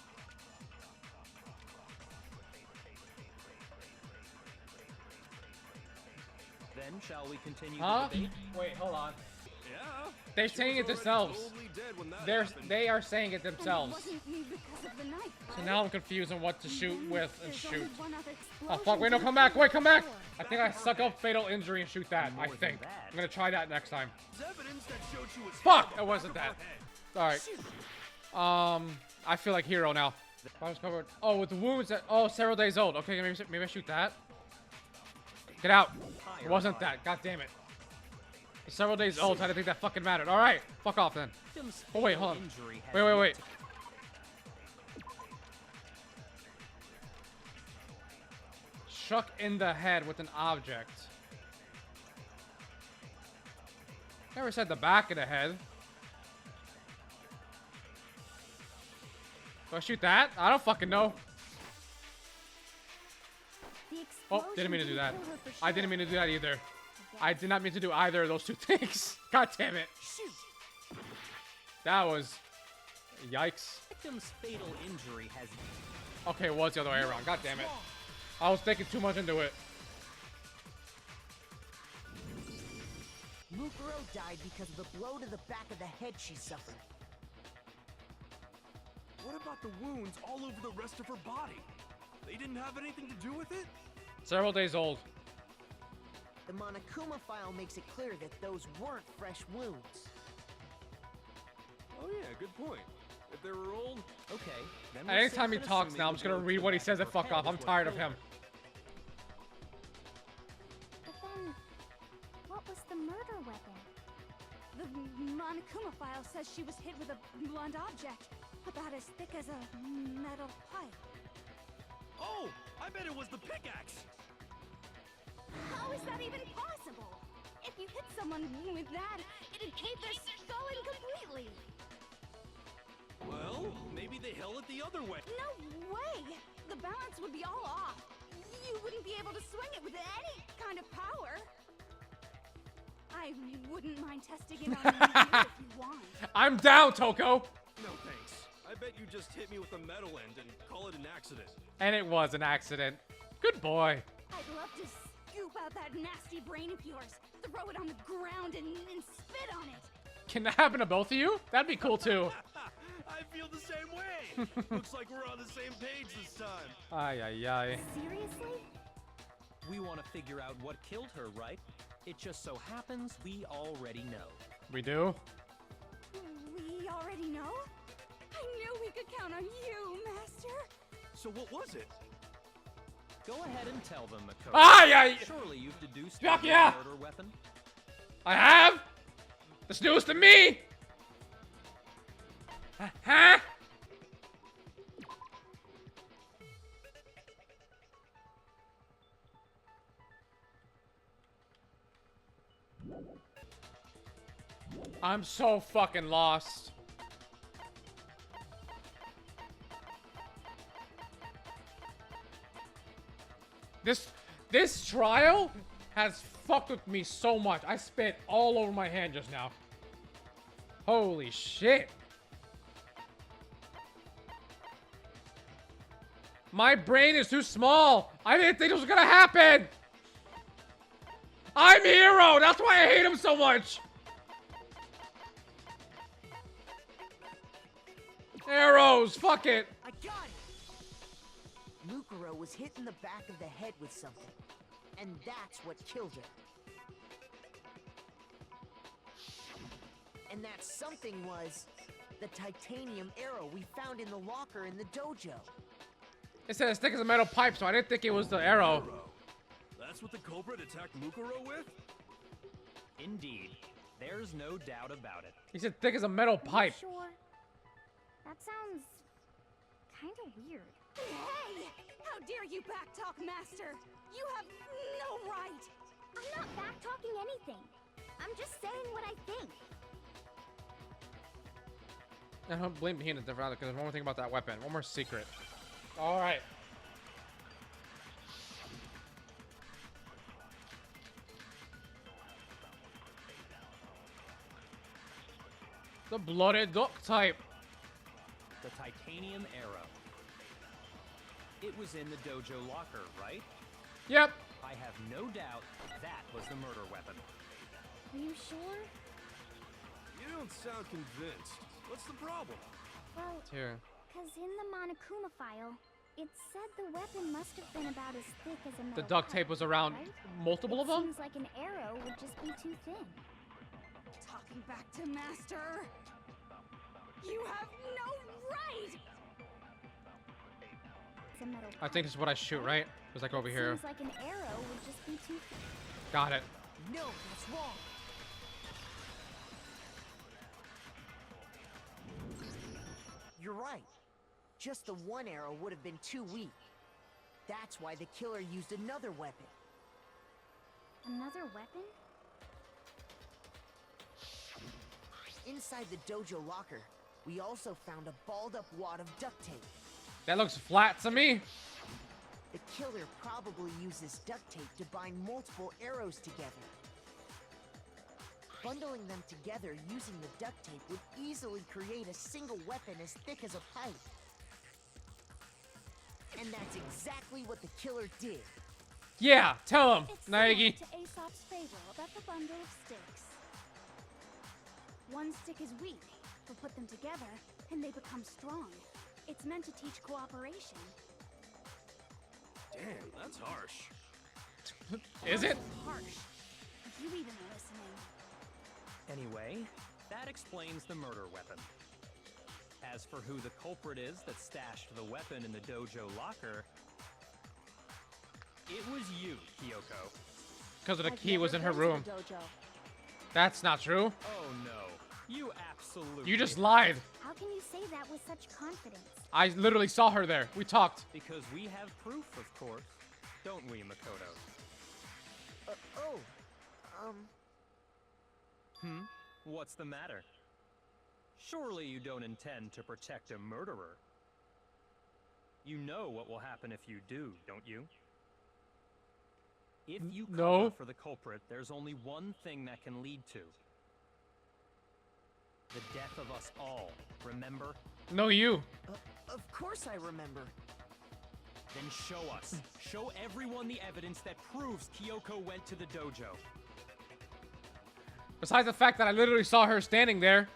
Then shall we continue Huh? the debate? Wait, hold on. Yeah. They're She saying was it already themselves. totally dead when that They're happened. they are saying it And it themselves. wasn't because of the knife, So right? now I'm confused on what to shoot Then with and there's shoot. only one other Oh explosion fuck! Wait, no, didn't come back! kill Wait, her come for back! sure. I think I suck up fatal injury and shoot that. I More than think that. I'm gonna try that next time. There's evidence that showed she was hit Fuck! on the It wasn't back that. of her All head. right. I feel like hero now. I was covered. Oh, with the wounds that. Oh, several days old. Okay, maybe I shoot that. Get out. It wasn't that. God damn it. It's several days old. So I didn't think that fucking mattered. All right. Fuck off then. Victim's Oh wait, fatal hold on. injury has Wait. yet to- Struck in the head with an object. Never said the back of the head. Do I shoot that? I don't fucking know. The Oh, explosion didn't mean to do that. kill her for I didn't sure. mean to do that either. I did not mean to do either of those two things. God damn it. That was... Yikes. Victim's fatal injury has Okay, it was the other way around. God damn it. I was thinking too much into it. Mukuro died because of the blow to the back of the head she suffered. What about the wounds all over the rest of her body? They didn't have anything to do with it? Several days old. The Monokuma file makes it clear that those weren't fresh wounds. Oh yeah, good point. If they were old... okay. Then we're Anytime he safe in talks assuming now, I'm the just gonna blow to read the what he back says of and her fuck head off. I'm is what tired of killed him. her. But then, what was the murder weapon? The Monokuma file says she was hit with a blunt object, about as thick as a metal pipe. Oh! I bet it was the pickaxe! How is that even possible? If you hit someone with that, it'd cave their skull in completely. Well, maybe they held it the other way. No way! The balance would be all off. You wouldn't be able to swing it with any kind of power. I wouldn't mind testing it on you if you want. I'm down, Toko! No thanks. I bet you just hit me with a metal end and call it an accident. And it was an accident. Good boy. I'd love to scoop out that nasty brain of yours, throw it on the ground, and spit on it. Can that happen to both of you? That'd be cool too. I feel the same way! Looks like we're on the same page this time. Ay, ay, ay. Seriously? We want to figure out what killed her, right? It just so happens we already know. We do? We already know? I knew we could count on you, Master. So what was it? Go ahead and tell them, Makoto. Ay, ay! Surely you've deduced Fuck the yeah! murder weapon. I have? This news to me! Huh? I'm so fucking lost. This trial has fucked with me so much. I spit all over my hand just now. Holy shit. My brain is too small. I didn't think it was gonna happen. I'm Hero. That's why I hate him so much. Arrows. Fuck it. I got it! Mukuro was hit in the back of the head with something, and that's what killed her. And that something was the titanium arrow we found in the locker in the dojo. It said as thick as a metal pipe, so I didn't think it was the arrow. That's what the culprit attacked Mukuro with? Indeed. There's no doubt about it. He said thick as a metal pipe. Sure. That sounds kind of weird. Hey! How dare you backtalk, Master? You have no right! I'm not backtalking anything. I'm just saying what I think. I don't blame Hina for that, because there's one more thing about that weapon. One more secret. All right. The blooded duck type. The titanium arrow. It was in the dojo locker, right? Yep. I have no doubt that was the murder weapon. Are you sure? You don't sound convinced. What's the problem? Well, It's here. because in the Monokuma file, it said the weapon must have been about as thick as a metal The duct tape pipe, was around right? multiple of It them? seems like an arrow would just be too thin. Talking back to Master. You have no right! It's a metal I think this is what I shoot, right? It was like over here. Seems like an arrow would just be too thin. Got it. No, that's wrong. You're right. Just the one arrow would have been too weak. That's why the killer used another weapon. Another weapon? Inside the dojo locker, we also found a balled-up wad of duct tape. That looks flat to me. The killer probably uses duct tape to bind multiple arrows together. Bundling them together using the duct tape would easily create a single weapon as thick as a pipe. And that's exactly what the killer did. Yeah, tell him, It's similar Naegi. to Aesop's fable about the bundle of sticks. One stick is weak, but put them together, and they become strong. It's meant to teach cooperation. Damn, that's harsh. Is it? Harsh. If you even listening. Anyway, that explains the murder weapon. As for who the culprit is that stashed the weapon in the dojo locker, it was you, Kyoko. Because of the I've key was in never her been room. to the dojo. That's not true. Oh no, you absolutely... You just lied. How can you say that with such confidence? I literally saw her there. We talked. Because we have proof, of course. Don't we, Makoto? What's the matter? Surely you don't intend to protect a murderer. You know what will happen if you do, don't you? If you cover No. for the culprit, there's only one thing that can lead to. The death of us all, remember? No, you. Of course I remember. Then show us. Show everyone the evidence that proves Kyoko went to the dojo. Besides the fact that I literally saw her standing there.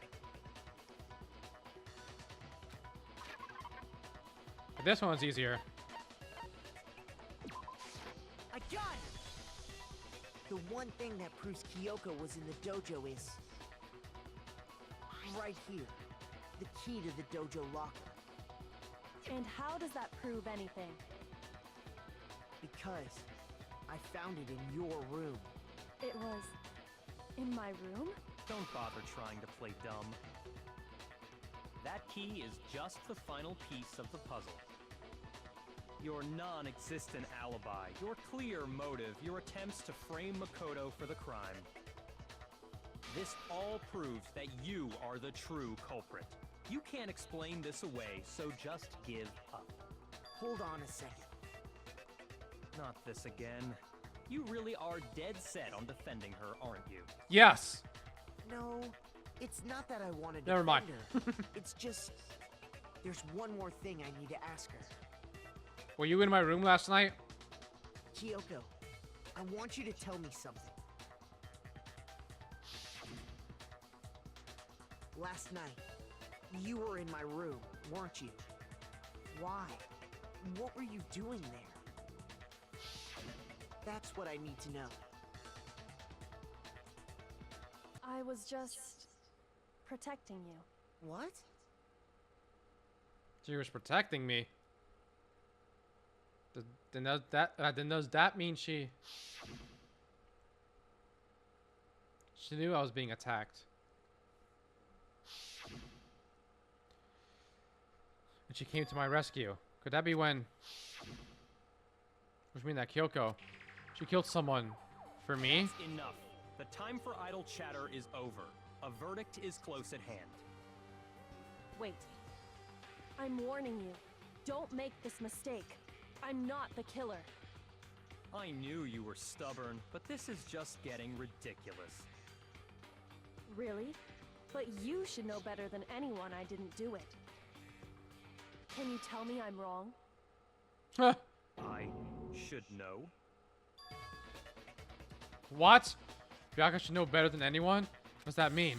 But this one's easier. I got it! The one thing that proves Kyoko was in the dojo is... right here. The key to the dojo locker. And how does that prove anything? Because I found it in your room. It was in my room? Don't bother trying to play dumb. That key is just the final piece of the puzzle. Your non-existent alibi, your clear motive, your attempts to frame Makoto for the crime. This all proves that you are the true culprit. You can't explain this away, so just give up. Hold on a second. Not this again. You really are dead set on defending her, aren't you? Yes. No, it's not that I want to Never mind. defend her. It's just there's one more thing I need to ask her. Were you in my room last night? Kyoko, I want you to tell me something. Last night, you were in my room, weren't you? Why? What were you doing there? That's what I need to know. I was just protecting you. What? She was protecting me. Then does that mean she knew I was being attacked? And she came to my rescue. Could that be when... Which means that Kyoko, she killed someone for me? That's enough. The time for idle chatter is over. A verdict is close at hand. Wait. I'm warning you. Don't make this mistake. I'm not the killer. I knew you were stubborn, but this is just getting ridiculous. Really? But you should know better than anyone I didn't do it. Can you tell me I'm wrong? Huh. I should know. What? Bianca should know better than anyone? What does that mean?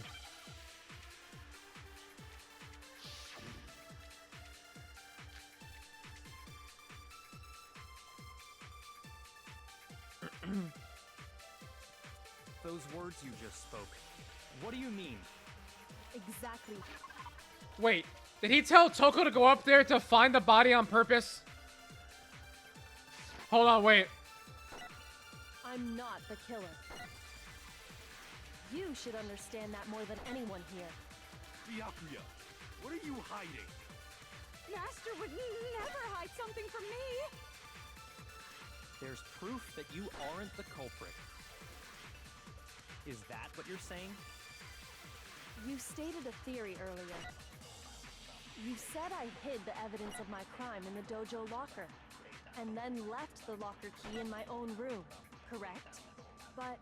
Those words you just spoke. What do you mean? Exactly. Wait, did he tell Toko to go up there to find the body on purpose? Hold on, wait. I'm not the killer. You should understand that more than anyone here. Byakuya, what are you hiding? Master would never hide something from me. There's proof that you aren't the culprit. Is that what you're saying? You stated a theory earlier. You said I hid the evidence of my crime in the dojo locker, and then left the locker key in my own room, correct? But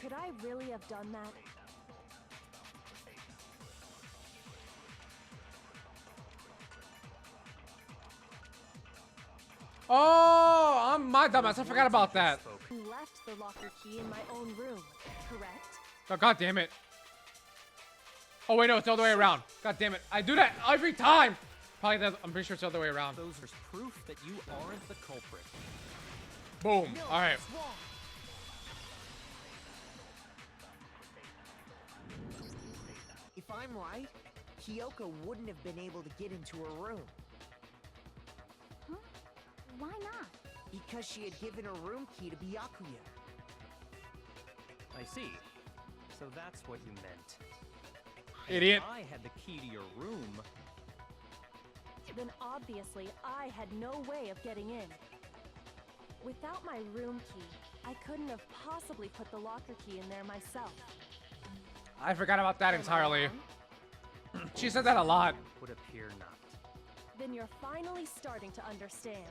could I really have done that? Oh, I'm my dumbass. I forgot about that. You left the locker key in my own room, correct? Oh, God damn it. Oh, wait, no, it's the other way around. God damn it. I do that every time. Probably that. I'm pretty sure it's the other way around. There's proof that you aren't the culprit. Boom. No, All right. it's wrong. If I'm right, Kyoko wouldn't have been able to get into her room. Huh? Why not? Because she had given her room key to Byakuya. I see. So that's what you meant. Idiot. I had the key to your room. Then obviously I had no way of getting in. Without my room key, I couldn't have possibly put the locker key in there myself. I forgot about that Am I entirely. wrong? She said that a lot. Would appear not. Then you're finally starting to understand.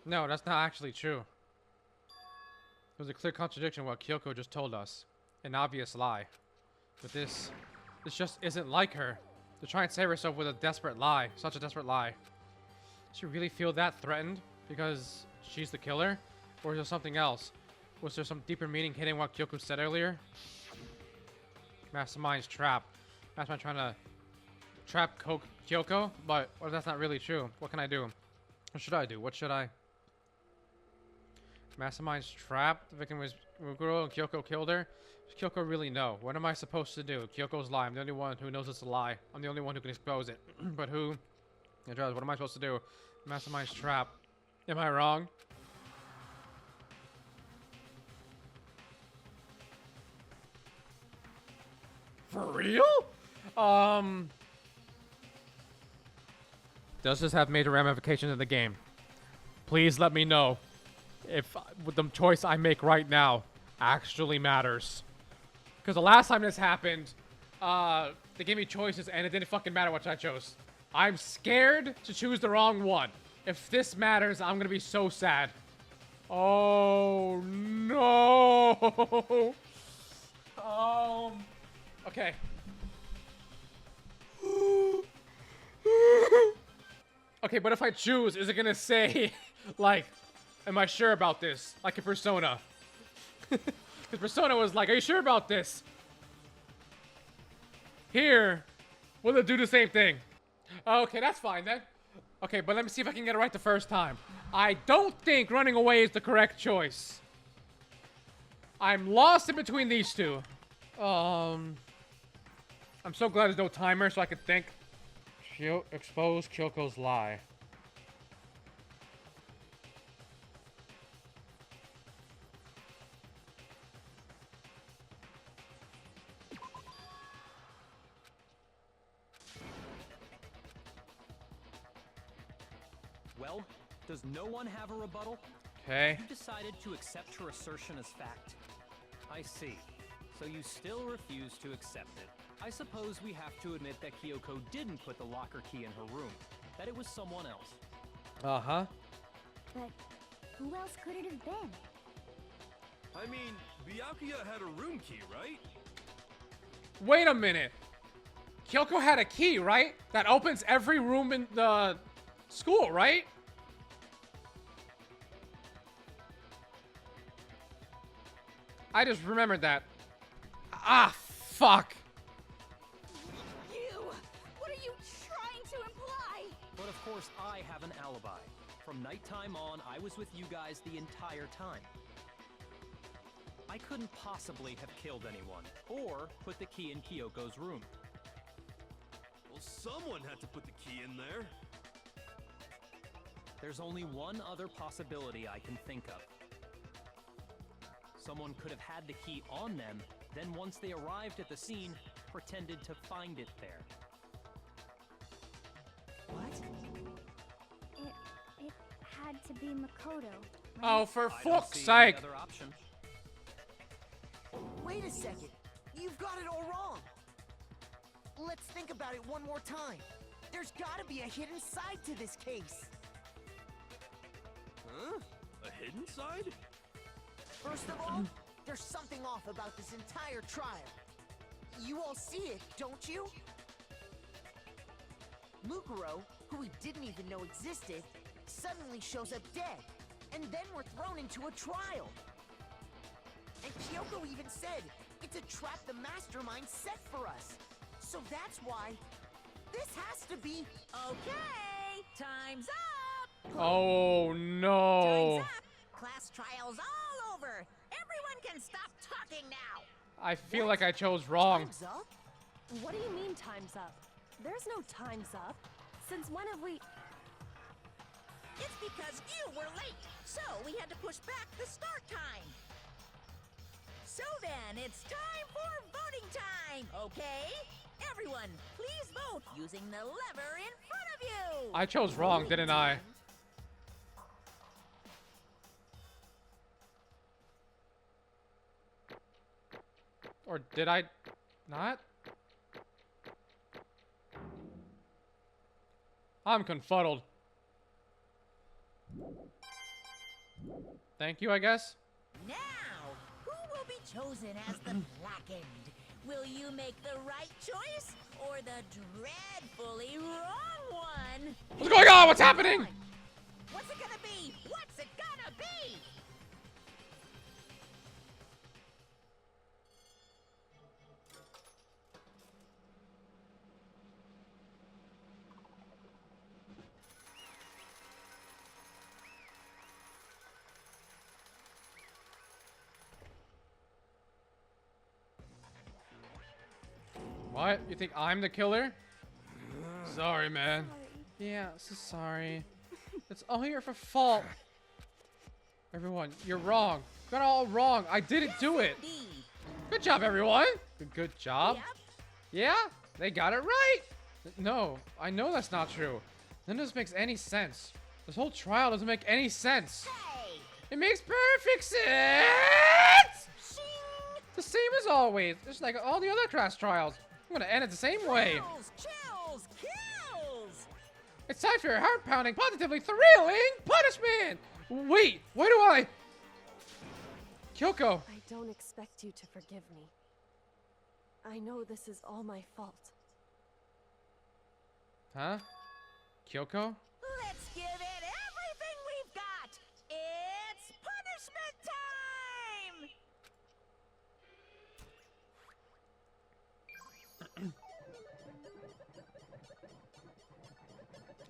No, that's not actually true. It was a clear contradiction what Kyoko just told us. An obvious lie. But this just isn't like her. To try and save herself with a desperate lie. Such a desperate lie. Does she really feel that threatened because she's the killer? Or is there something else? Was there some deeper meaning hidden in what Kyoko said earlier? Mastermind's trap. Mastermind trying to trap Kyoko? But what if that's not really true? What can I do? What should I do? What should I... Mastermind's trapped. The victim was Mukuro and Kyoko killed her. Does Kyoko really know? What am I supposed to do? Kyoko's lie. I'm the only one who knows it's a lie. I'm the only one who can expose it. But who? What am I supposed to do? Mastermind's trapped. Am I wrong? For real? Does this have major ramifications in the game? Please let me know. if the choice I make right now actually matters. Because the last time this happened, they gave me choices and it didn't fucking matter what I chose. I'm scared to choose the wrong one. If this matters, I'm gonna be so sad. Oh no. Okay. Okay, but if I choose, is it gonna say, like, am I sure about this? Like a Persona. Because Persona was like, are you sure about this? Here, will it do the same thing? Okay, that's fine then. Okay, but let me see if I can get it right the first time. I don't think running away is the correct choice. I'm lost in between these two. I'm so glad there's no timer so I can think. Expose Kyoko's lie. Well, does no one have a rebuttal? Okay. You decided to accept her assertion as fact. I see. So you still refuse to accept it. I suppose we have to admit that Kyoko didn't put the locker key in her room. That it was someone else. Uh-huh. But who else could it have been? I mean, Byakuya had a room key, right? Wait a minute. Kyoko had a key, right? That opens every room in the school, right? I just remembered that. Ah, fuck. You! What are you trying to imply? But of course, I have an alibi. From nighttime on, I was with you guys the entire time. I couldn't possibly have killed anyone, or put the key in Kyoko's room. Well, someone had to put the key in there. There's only one other possibility I can think of. Someone could have had the key on them, then once they arrived at the scene, pretended to find it there. What? It had to be Makoto. Right? Oh, for I don't fuck's see sake. any other option. Wait a second. You've got it all wrong. Let's think about it one more time. There's gotta be a hidden side to this case. Huh? A hidden side? First of all, there's something off about this entire trial. You all see it, don't you? Mukuro, who we didn't even know existed, suddenly shows up dead, and then we're thrown into a trial. And Kyoko even said it's a trap the mastermind set for us. So that's why this has to be... Okay, time's up! Oh, no. Time's up! Class trial's all over! Everyone can stop talking now! I feel like I chose wrong. Time's up? What do you mean time's up? There's no time's up. Since when have we... It's because you were late, so we had to push back the start time. So then, it's time for voting time, okay? Everyone, please vote using the lever in front of you! I chose wrong, didn't I? Or did I not? I'm confuddled. Thank you, I guess. Now, who will be chosen as the blackened? Will you make the right choice or the dreadfully wrong one? What's going on? What's happening? What's it gonna be? What's it gonna be? What? You think I'm the killer? Sorry, man. Yeah, so sorry. It's all your fault. Everyone, you're wrong. Got it all wrong. I didn't do it. Indeed. Good job, everyone. Good job. Yep. Yeah, they got it right. No, I know that's not true. None of this makes any sense. This whole trial doesn't make any sense. Hey, It makes perfect sense! The same as always, just like all the other class trials. I'm gonna end it the same way. Chills, kills! It's time for your heart-pounding, positively thrilling punishment! Wait, where do I... Kyoko! I don't expect you to forgive me. I know this is all my fault. Huh? Kyoko? Let's give it everything we've got! It's punishment time!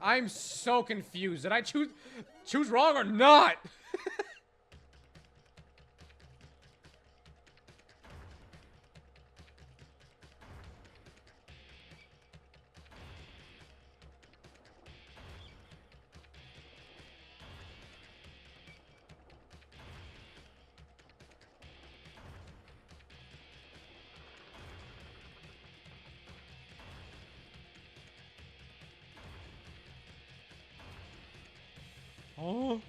I'm so confused. Did I choose wrong or not? Oh.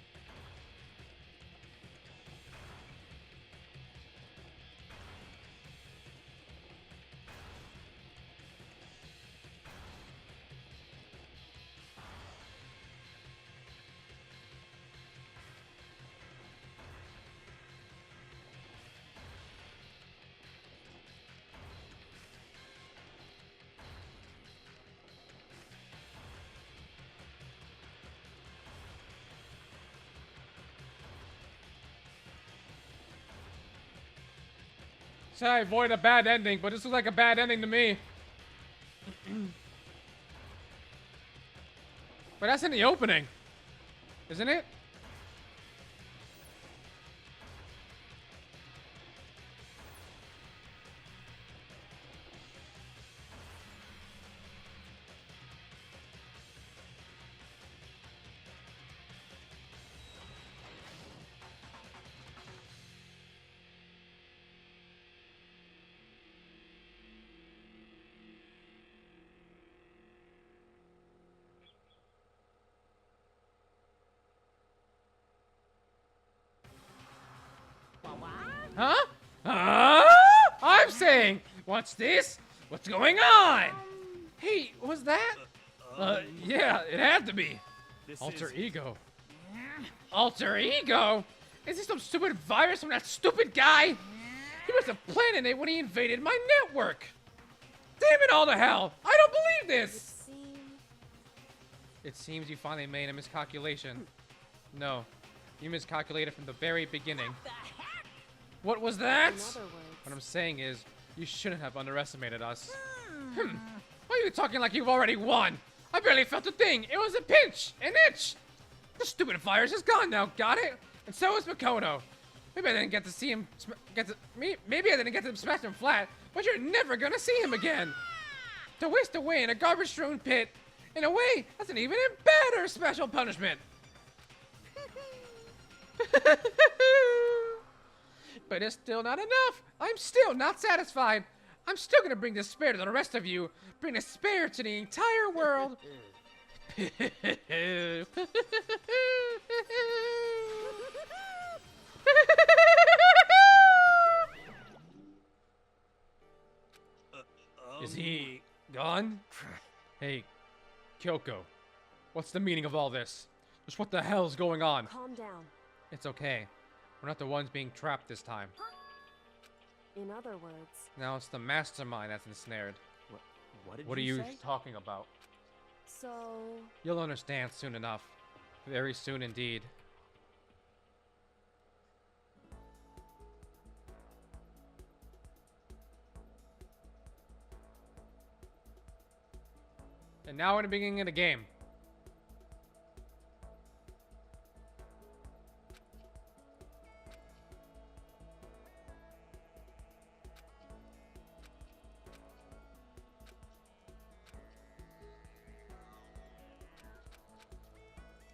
Said I avoid a bad ending, but this looks like a bad ending to me. But that's in the opening, isn't it? Huh? Huh? I'm saying, what's this? What's going on? Hey, was that? Yeah, it had to be. Alter ego. Alter ego? Is this some stupid virus from that stupid guy? He must have planted it when he invaded my network. Damn it all to hell! I don't believe this! It seems you finally made a miscalculation. No, you miscalculated from the very beginning. What was that? In other words, What I'm saying is, you shouldn't have underestimated us. Why are you talking like you've already won? I barely felt a thing. It was a pinch, an itch. The stupid virus is gone now. Got it? And so is Makoto. Maybe I didn't get to see him. Maybe I didn't get to smash him flat, but you're never gonna see him again. To waste away in a garbage-strewn pit. In a way, that's an even better special punishment. But it's still not enough. I'm still not satisfied. I'm still gonna bring despair to the rest of you. Bring despair to the entire world. Is he gone? Hey, Kyoko, what's the meaning of all this? Just what the hell's going on? calm down. It's okay. We're not the ones being trapped this time. In other words, Now it's the mastermind that's ensnared. What What are you say? talking about? so You'll understand soon enough. Very soon indeed. And now we're in the beginning of the game.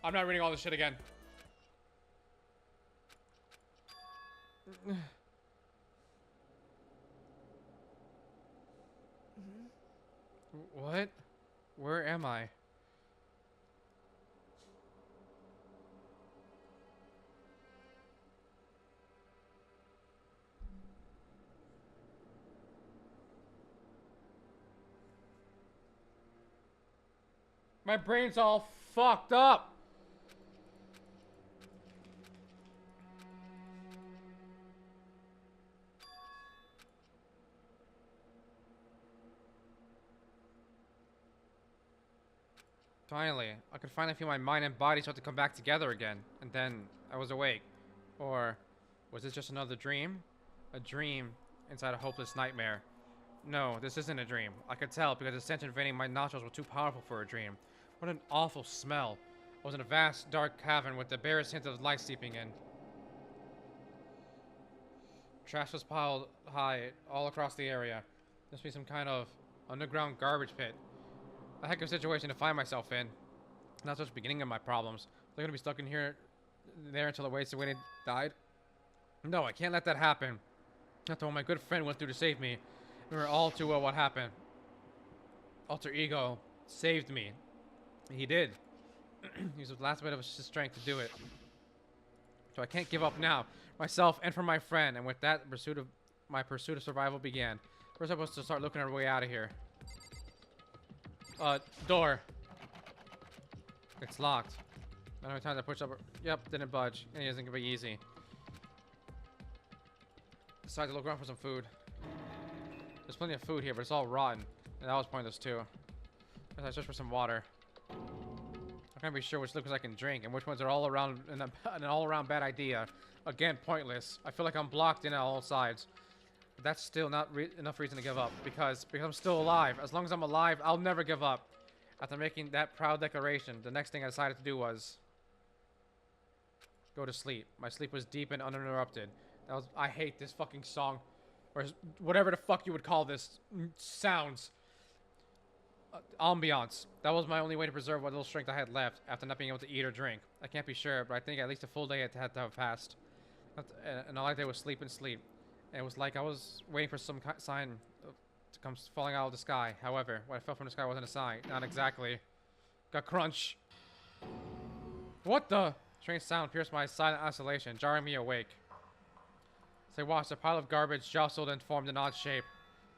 I'm not reading all this shit again. What? Where am I? My brain's all fucked up. Finally, I could finally feel my mind and body start to come back together again, and then I was awake. Or was this just another dream? A dream inside a hopeless nightmare. No, this isn't a dream. I could tell because the stench invading my nostrils was too powerful for a dream. What an awful smell. I was in a vast, dark cavern with the barest hint of light seeping in. Trash was piled high all across the area. This must be some kind of underground garbage pit. A heck of a situation to find myself in. Not just the beginning of my problems. They're gonna be stuck in there until the wasted waiting died. No, I can't let that happen. After what my good friend went through to save me. We were all too well what happened. Alter ego saved me. He did. He used the last bit of his strength to do it. So I can't give up now. Myself and for my friend. And with that, my pursuit of survival began. First I was to start looking our way out of here. Door. It's locked. I don't know how many times I pushed up. Yep, didn't budge. And he isn't gonna be easy. Decided to look around for some food. There's plenty of food here, but it's all rotten. And that was pointless too. I searched for some water. I'm gonna be sure which liquids I can drink and which ones are all around an all-around bad idea. Again, pointless. I feel like I'm blocked in on all sides. But that's still not enough reason to give up because I'm still alive. As long as I'm alive, I'll never give up. After making that proud declaration, the next thing I decided to do was go to sleep. My sleep was deep and uninterrupted. I hate this fucking song. Or whatever the fuck you would call this. Sounds. Ambiance. That was my only way to preserve what little strength I had left after not being able to eat or drink. I can't be sure, but I think at least a full day had to have passed. And all I did was sleep and sleep. And it was like I was waiting for some sign to come falling out of the sky. However, what I fell from the sky wasn't a sign. Not exactly. Got crunch. What the? Strange sound pierced my silent isolation, jarring me awake. As I watched, a pile of garbage jostled and formed an odd shape.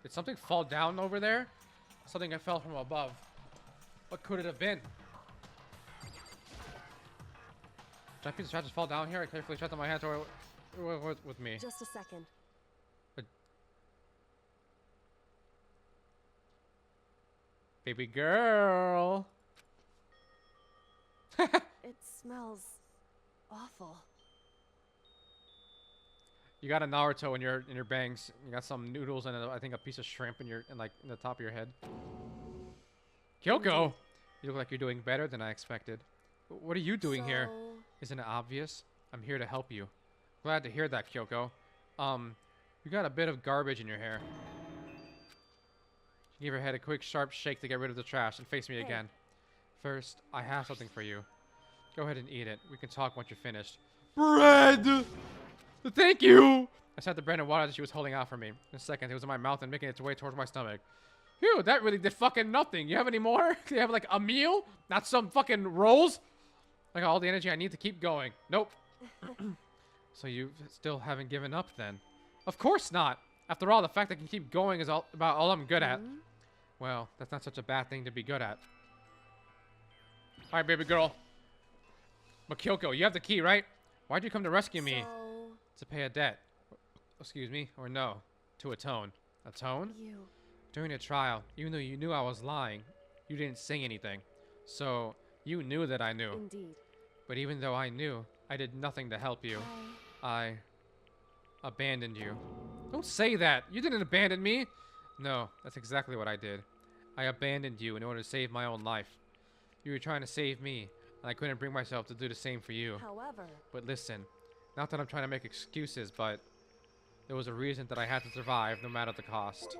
Did something fall down over there? Something that fell from above. What could it have been? Did I piece of trash just fall down here? I carefully shut my hands with me. Just a second. Baby girl. It smells awful. You got a Naruto in your bangs. You got some noodles and I think a piece of shrimp in the top of your head. Kyoko, you look like you're doing better than I expected. What are you doing here? Isn't it obvious? I'm here to help you. Glad to hear that, Kyoko. You got a bit of garbage in your hair. She gave her head a quick, sharp shake to get rid of the trash and face me again. First, I have something for you. Go ahead and eat it. We can talk once you're finished. Bread! Thank you! I sat the bread and water that she was holding out for me. In a second, it was in my mouth and making its way towards my stomach. Phew, that really did fucking nothing. You have any more? Do you have like a meal? Not some fucking rolls? I got all the energy I need to keep going. Nope. So you still haven't given up then? Of course not. After all, the fact that I can keep going is about all I'm good at. Well, that's not such a bad thing to be good at. Alright, baby girl. But Kyoko, you have the key, right? Why'd you come to rescue me? To pay a debt. Excuse me? Or no. To atone. Atone? During the trial, even though you knew I was lying, you didn't say anything. So, you knew that I knew. Indeed. But even though I knew, I did nothing to help you. I abandoned you. Don't say that! You didn't abandon me! No, that's exactly what I did. I abandoned you in order to save my own life. You were trying to save me, and I couldn't bring myself to do the same for you. However... But listen, not that I'm trying to make excuses, but there was a reason that I had to survive no matter the cost.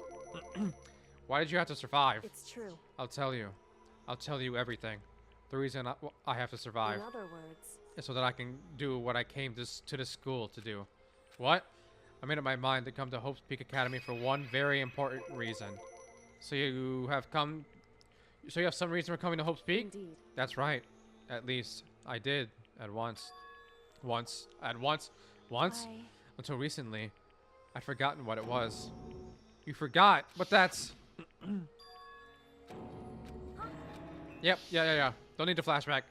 Why did you have to survive? It's true. I'll tell you. I'll tell you everything. The reason I have to survive. In other words... is so that I can do what I came to this school to do. What? I made up my mind to come to Hope's Peak Academy for one very important reason. So you have some reason for coming to Hope's Peak? Indeed. That's right. At least I did at once. Once. Until recently, I'd forgotten what it was. You forgot, but that's... Yep, yeah. Don't need to flashback.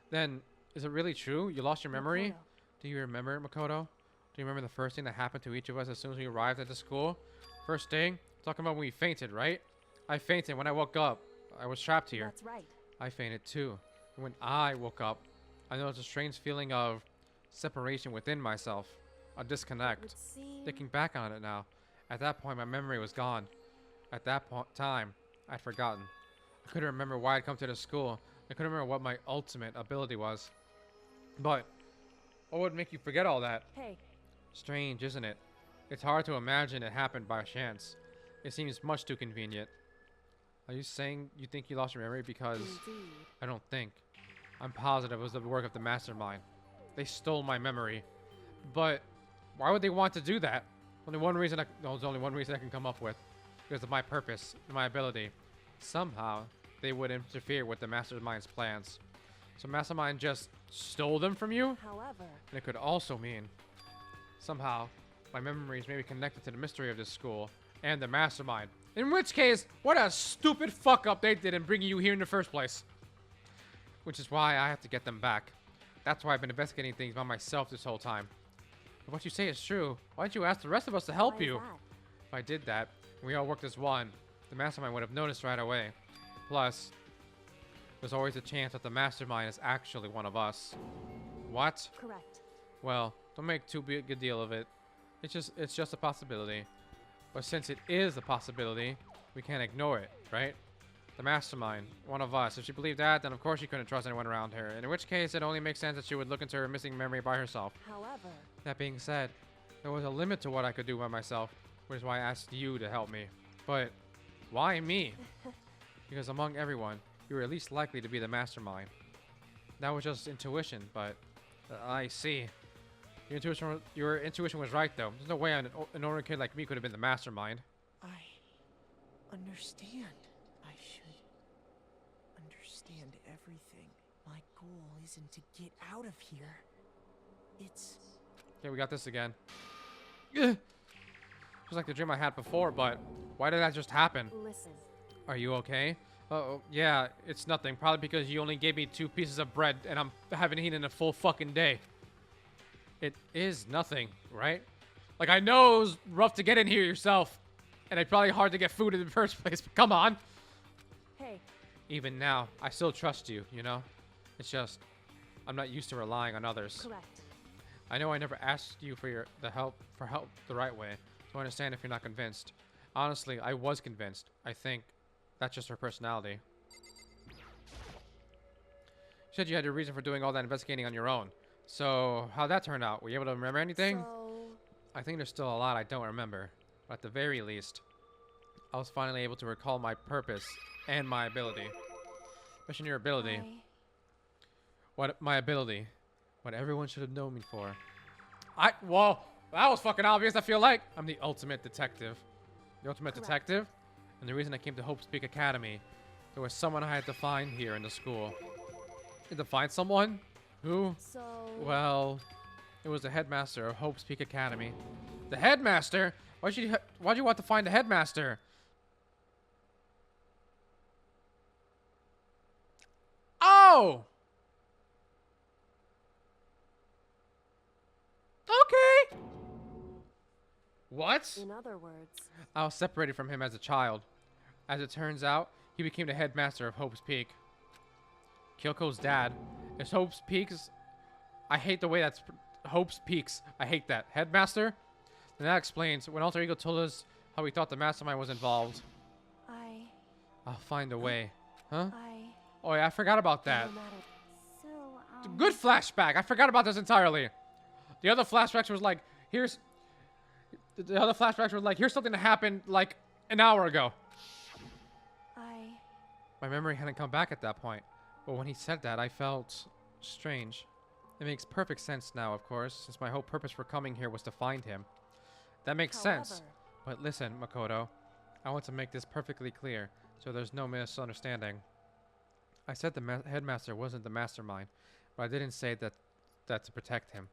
Then, is it really true? You lost your memory? Makoto. Do you remember, Makoto? Do you remember the first thing that happened to each of us as soon as we arrived at the school? First thing? Talking about when we fainted, right? I fainted when I woke up. I was trapped here. That's right. I fainted too. When I woke up, I noticed a strange feeling of separation within myself. A disconnect. Would seem Thinking back on it now, at that point my memory was gone. At that time, I'd forgotten. I couldn't remember why I'd come to the school. I couldn't remember what my ultimate ability was. But what would make you forget all that? Hey, Strange, isn't it? It's hard to imagine it happened by chance. It seems much too convenient. Are you saying you think you lost your memory because... indeed. I don't think. I'm positive it was the work of the mastermind. They stole my memory. But why would they want to do that? There's only one reason I can come up with. Because of my purpose and my ability. Somehow, they would interfere with the mastermind's plans. So mastermind just stole them from you? However, And it could also mean, somehow, my memories may be connected to the mystery of this school and the mastermind. In which case, what a stupid fuck up they did in bringing you here in the first place. Which is why I have to get them back. That's why I've been investigating things by myself this whole time. If what you say is true, why don't you ask the rest of us to help why is you? that? If I did that, and we all worked as one, the mastermind would have noticed right away. Plus, there's always a chance that the mastermind is actually one of us. What? Correct. Well, don't make too big a deal of it. It's just a possibility. But since it is a possibility, we can't ignore it, right? The mastermind, one of us. If she believed that, then of course she couldn't trust anyone around her. In which case, it only makes sense that she would look into her missing memory by herself. However, That being said, there was a limit to what I could do by myself, which is why I asked you to help me. But why me? Because among everyone, you were at least likely to be the mastermind. That was just intuition, but I see. Your intuition was right, though. There's no way an ordinary kid like me could have been the mastermind. I understand. I should understand everything. My goal isn't to get out of here. It's... Okay, we got this again. Just like the dream I had before, but why did that just happen? listen. Are you okay? Oh, yeah, it's nothing. Probably because you only gave me 2 pieces of bread and I haven't eaten in a full fucking day. It is nothing, right? Like, I know it was rough to get in here yourself. And it's probably hard to get food in the first place, but come on. Hey, Even now, I still trust you, you know? It's just, I'm not used to relying on others. correct. I know I never asked you for help the right way, so I understand if you're not convinced. Honestly, I was convinced. I think that's just her personality. You said you had a reason for doing all that investigating on your own. So, how'd that turn out? Were you able to remember anything? So, I think there's still a lot I don't remember. But at the very least, I was finally able to recall my purpose and my ability. Especially your ability. My ability. What everyone should have known me for. Whoa, that was fucking obvious, I feel like. I'm the ultimate detective. The ultimate Correct. detective? And the reason I came to Hope's Peak Academy, there was someone I had to find here in the school. Had to find someone? Who? so Well, it was the headmaster of Hope's Peak Academy. The headmaster? Why'd you want to find the headmaster? Oh! Okay. What? in other words, I was separated from him as a child. As it turns out, he became the headmaster of Hope's Peak. Kyoko's dad is Hope's Peaks. I hate the way that's Hope's Peaks. I hate that. Headmaster? Then that explains when Alter Ego told us how we thought the mastermind was involved. I'll find a way. Huh? Oh yeah, I forgot about that. no matter. So, Good flashback. I forgot about this entirely. The other flashbacks was like, here's something that happened like an hour ago. My memory hadn't come back at that point. But when he said that, I felt strange. It makes perfect sense now, of course, since my whole purpose for coming here was to find him. That makes sense. However, But listen, Makoto, I want to make this perfectly clear, so there's no misunderstanding. I said the headmaster wasn't the mastermind, but I didn't say that to protect him.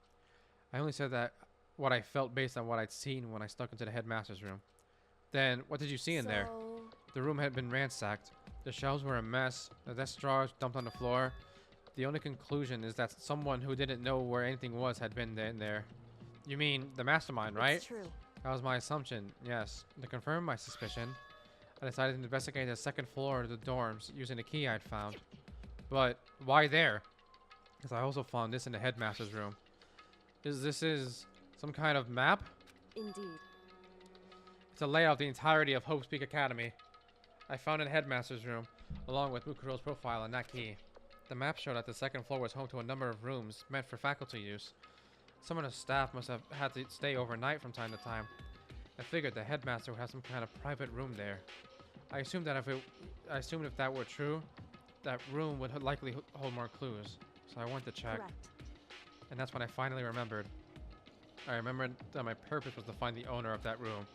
I only said that what I felt based on what I'd seen when I snuck into the headmaster's room. Then, what did you see in there? so The room had been ransacked. The shelves were a mess. The desk drawers dumped on the floor. The only conclusion is that someone who didn't know where anything was had been in there. You mean the mastermind, right? It's true. That was my assumption, yes. To confirm my suspicion, I decided to investigate the second floor of the dorms using the key I'd found. But why there? Because I also found this in the headmaster's room. This is some kind of map? Indeed. It's a layout of the entirety of Hope's Peak Academy. I found it in the headmaster's room, along with Mukuro's profile and that key. The map showed that the second floor was home to a number of rooms meant for faculty use. Some of the staff must have had to stay overnight from time to time. I figured the headmaster would have some kind of private room there. I assumed if that were true, that room would likely hold more clues. So I went to check. Correct. And that's when I finally remembered. I remembered that my purpose was to find the owner of that room.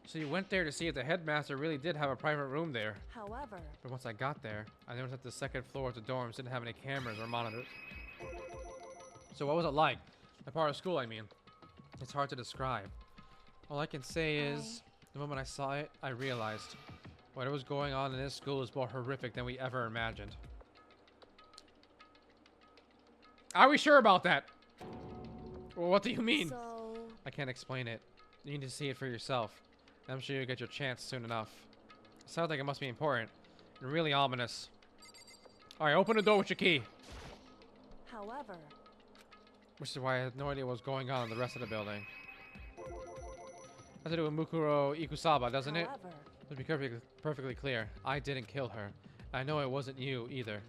So you went there to see if the headmaster really did have a private room there. However, But once I got there, I noticed that the second floor of the dorms didn't have any cameras or monitors. So what was it like? The part of school, I mean. It's hard to describe. All I can say is, the moment I saw it, I realized what was going on in this school is more horrific than we ever imagined. Are we sure about that? Well, what do you mean? so I can't explain it. You need to see it for yourself. I'm sure you'll get your chance soon enough. It sounds like it must be important and really ominous. Alright, open the door with your key. however, Which is why I had no idea what was going on in the rest of the building. Has to do with Mukuro Ikusaba, doesn't it? however, To be perfectly clear, I didn't kill her. I know it wasn't you either.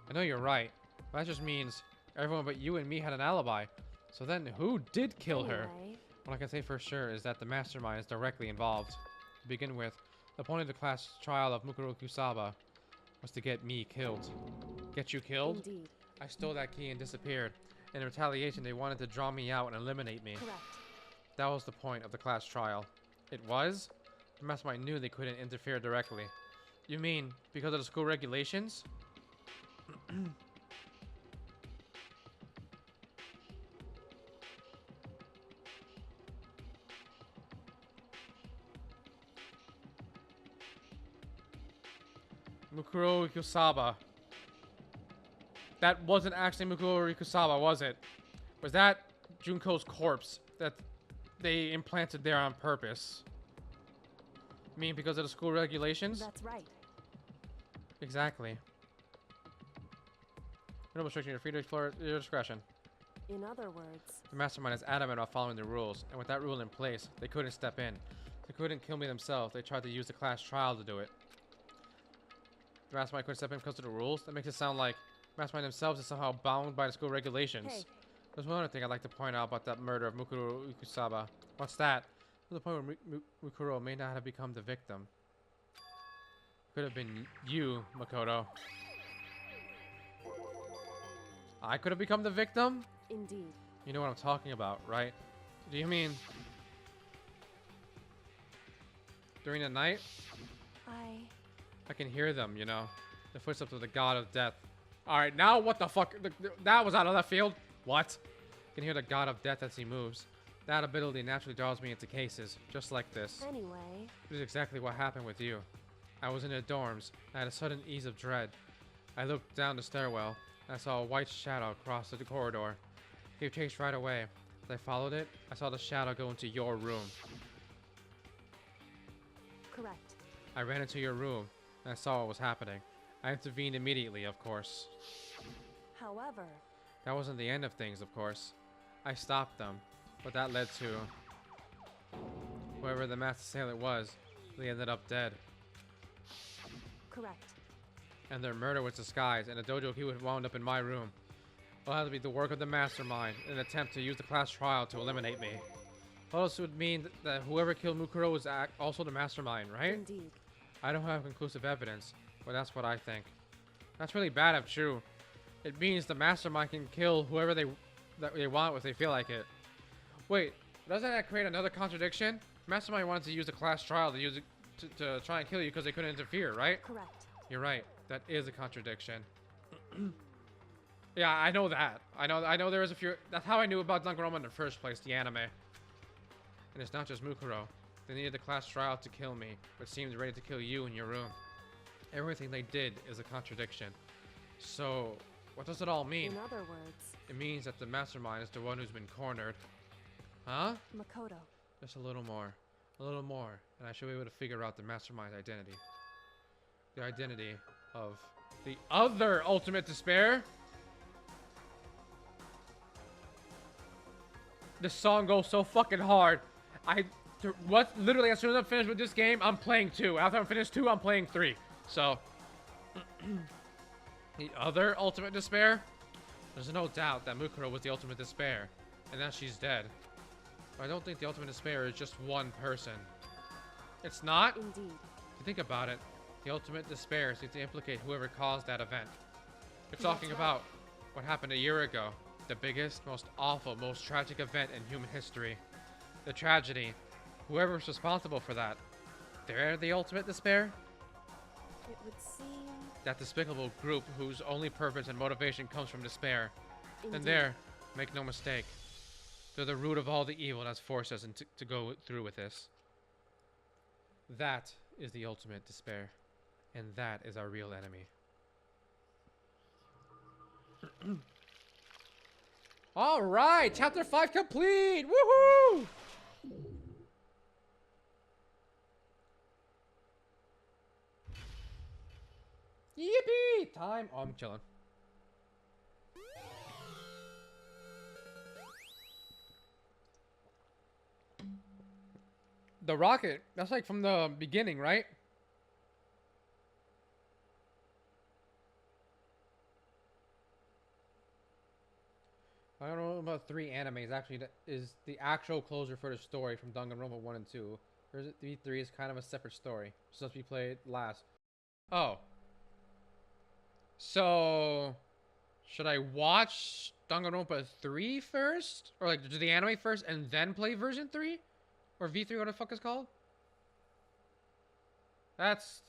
I know you're right, but that just means everyone but you and me had an alibi. So then who did kill her? anyway, What I can say for sure is that the mastermind is directly involved. To begin with, the point of the class trial of Mukuro Ikusaba was to get me killed. Get you killed? indeed, I stole that key and disappeared. In retaliation, they wanted to draw me out and eliminate me. correct. That was the point of the class trial. It was? The mastermind knew they couldn't interfere directly. You mean because of the school regulations? Mukuro Ikusaba. That wasn't actually Mukuro Ikusaba, was it? Was that Junko's corpse that they implanted there on purpose? You mean because of the school regulations? That's right. Exactly. No restriction, you're free to explore at your discretion. In other words, The mastermind is adamant about following the rules, and with that rule in place, they couldn't step in. They couldn't kill me themselves. They tried to use the class trial to do it. The mastermind couldn't step in because of the rules? That makes it sound like the mastermind themselves is somehow bound by the school regulations. hey, There's one other thing I'd like to point out about that murder of Mukuro Ikusaba. What's that? To the point where Mukuro may not have become the victim. Could have been you, Makoto. I could have become the victim? indeed, You know what I'm talking about, right? Do you mean during the night? I can hear them, you know. The footsteps of the god of death. Alright, now what the fuck? That was out of left field. What? I can hear the god of death as he moves. That ability naturally draws me into cases, just like this. anyway, This is exactly what happened with you. I was in the dorms. I had a sudden ease of dread. I looked down the stairwell, and I saw a white shadow cross the corridor. It gave chase right away. As I followed it, I saw the shadow go into your room. correct. I ran into your room, and I saw what was happening. I intervened immediately, of course. However, That wasn't the end of things, of course. I stopped them, but that led to whoever the masked assailant was. They ended up dead, correct. and their murder was disguised, and the dojo key would wound up in my room. It'll have to be the work of the mastermind in an attempt to use the class trial to eliminate me. All this would mean that whoever killed Mukuro was also the mastermind, right? Indeed. I don't have conclusive evidence, but that's what I think. That's really bad if true. It means the mastermind can kill whoever they want if they feel like it. Wait, doesn't that create another contradiction? Mastermind wanted to use the class trial to use it to try and kill you because they couldn't interfere, right? Correct. You're right. That is a contradiction. Yeah, I know that. I know there is a few. That's how I knew about Danganronpa in the first place, the anime. And it's not just Mukuro. They needed the class trial to kill me, but seemed ready to kill you in your room. Everything they did is a contradiction. So, what does it all mean? In other words, It means that the mastermind is the one who's been cornered. Huh? Makoto. Just a little more. A little more. And I should be able to figure out the mastermind's identity. The identity of the other ultimate despair. This song goes so fucking hard. Literally, as soon as I'm finished with this game, I'm playing 2. After I'm finished 2, I'm playing 3. So, the other ultimate despair? There's no doubt that Mukuro was the ultimate despair, and that she's dead. But I don't think the ultimate despair is just one person. It's not? Indeed. If you think about it, the ultimate despair seems to implicate whoever caused that event. You're talking about what happened a year ago. The biggest, most awful, most tragic event in human history. The tragedy. Whoever's responsible for that. They're the ultimate despair? It would seem. That despicable group whose only purpose and motivation comes from despair. Indeed. And there, make no mistake, they're the root of all the evil that's forced us to go through with this. That is the ultimate despair. And that is our real enemy. Alright, chapter 5 complete! Woohoo! Yippee! Time. Oh, I'm chilling. The rocket, that's like from the beginning, right? I don't know about 3 animes. Actually, that is the actual closer for the story from Danganronpa 1 and 2. Or is it V3 is kind of a separate story. Supposed to be played last. Oh. So, should I watch Danganronpa 3 first? Or like do the anime first and then play version 3? Or V3, what the fuck is called? This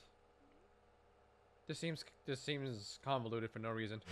seems convoluted for no reason.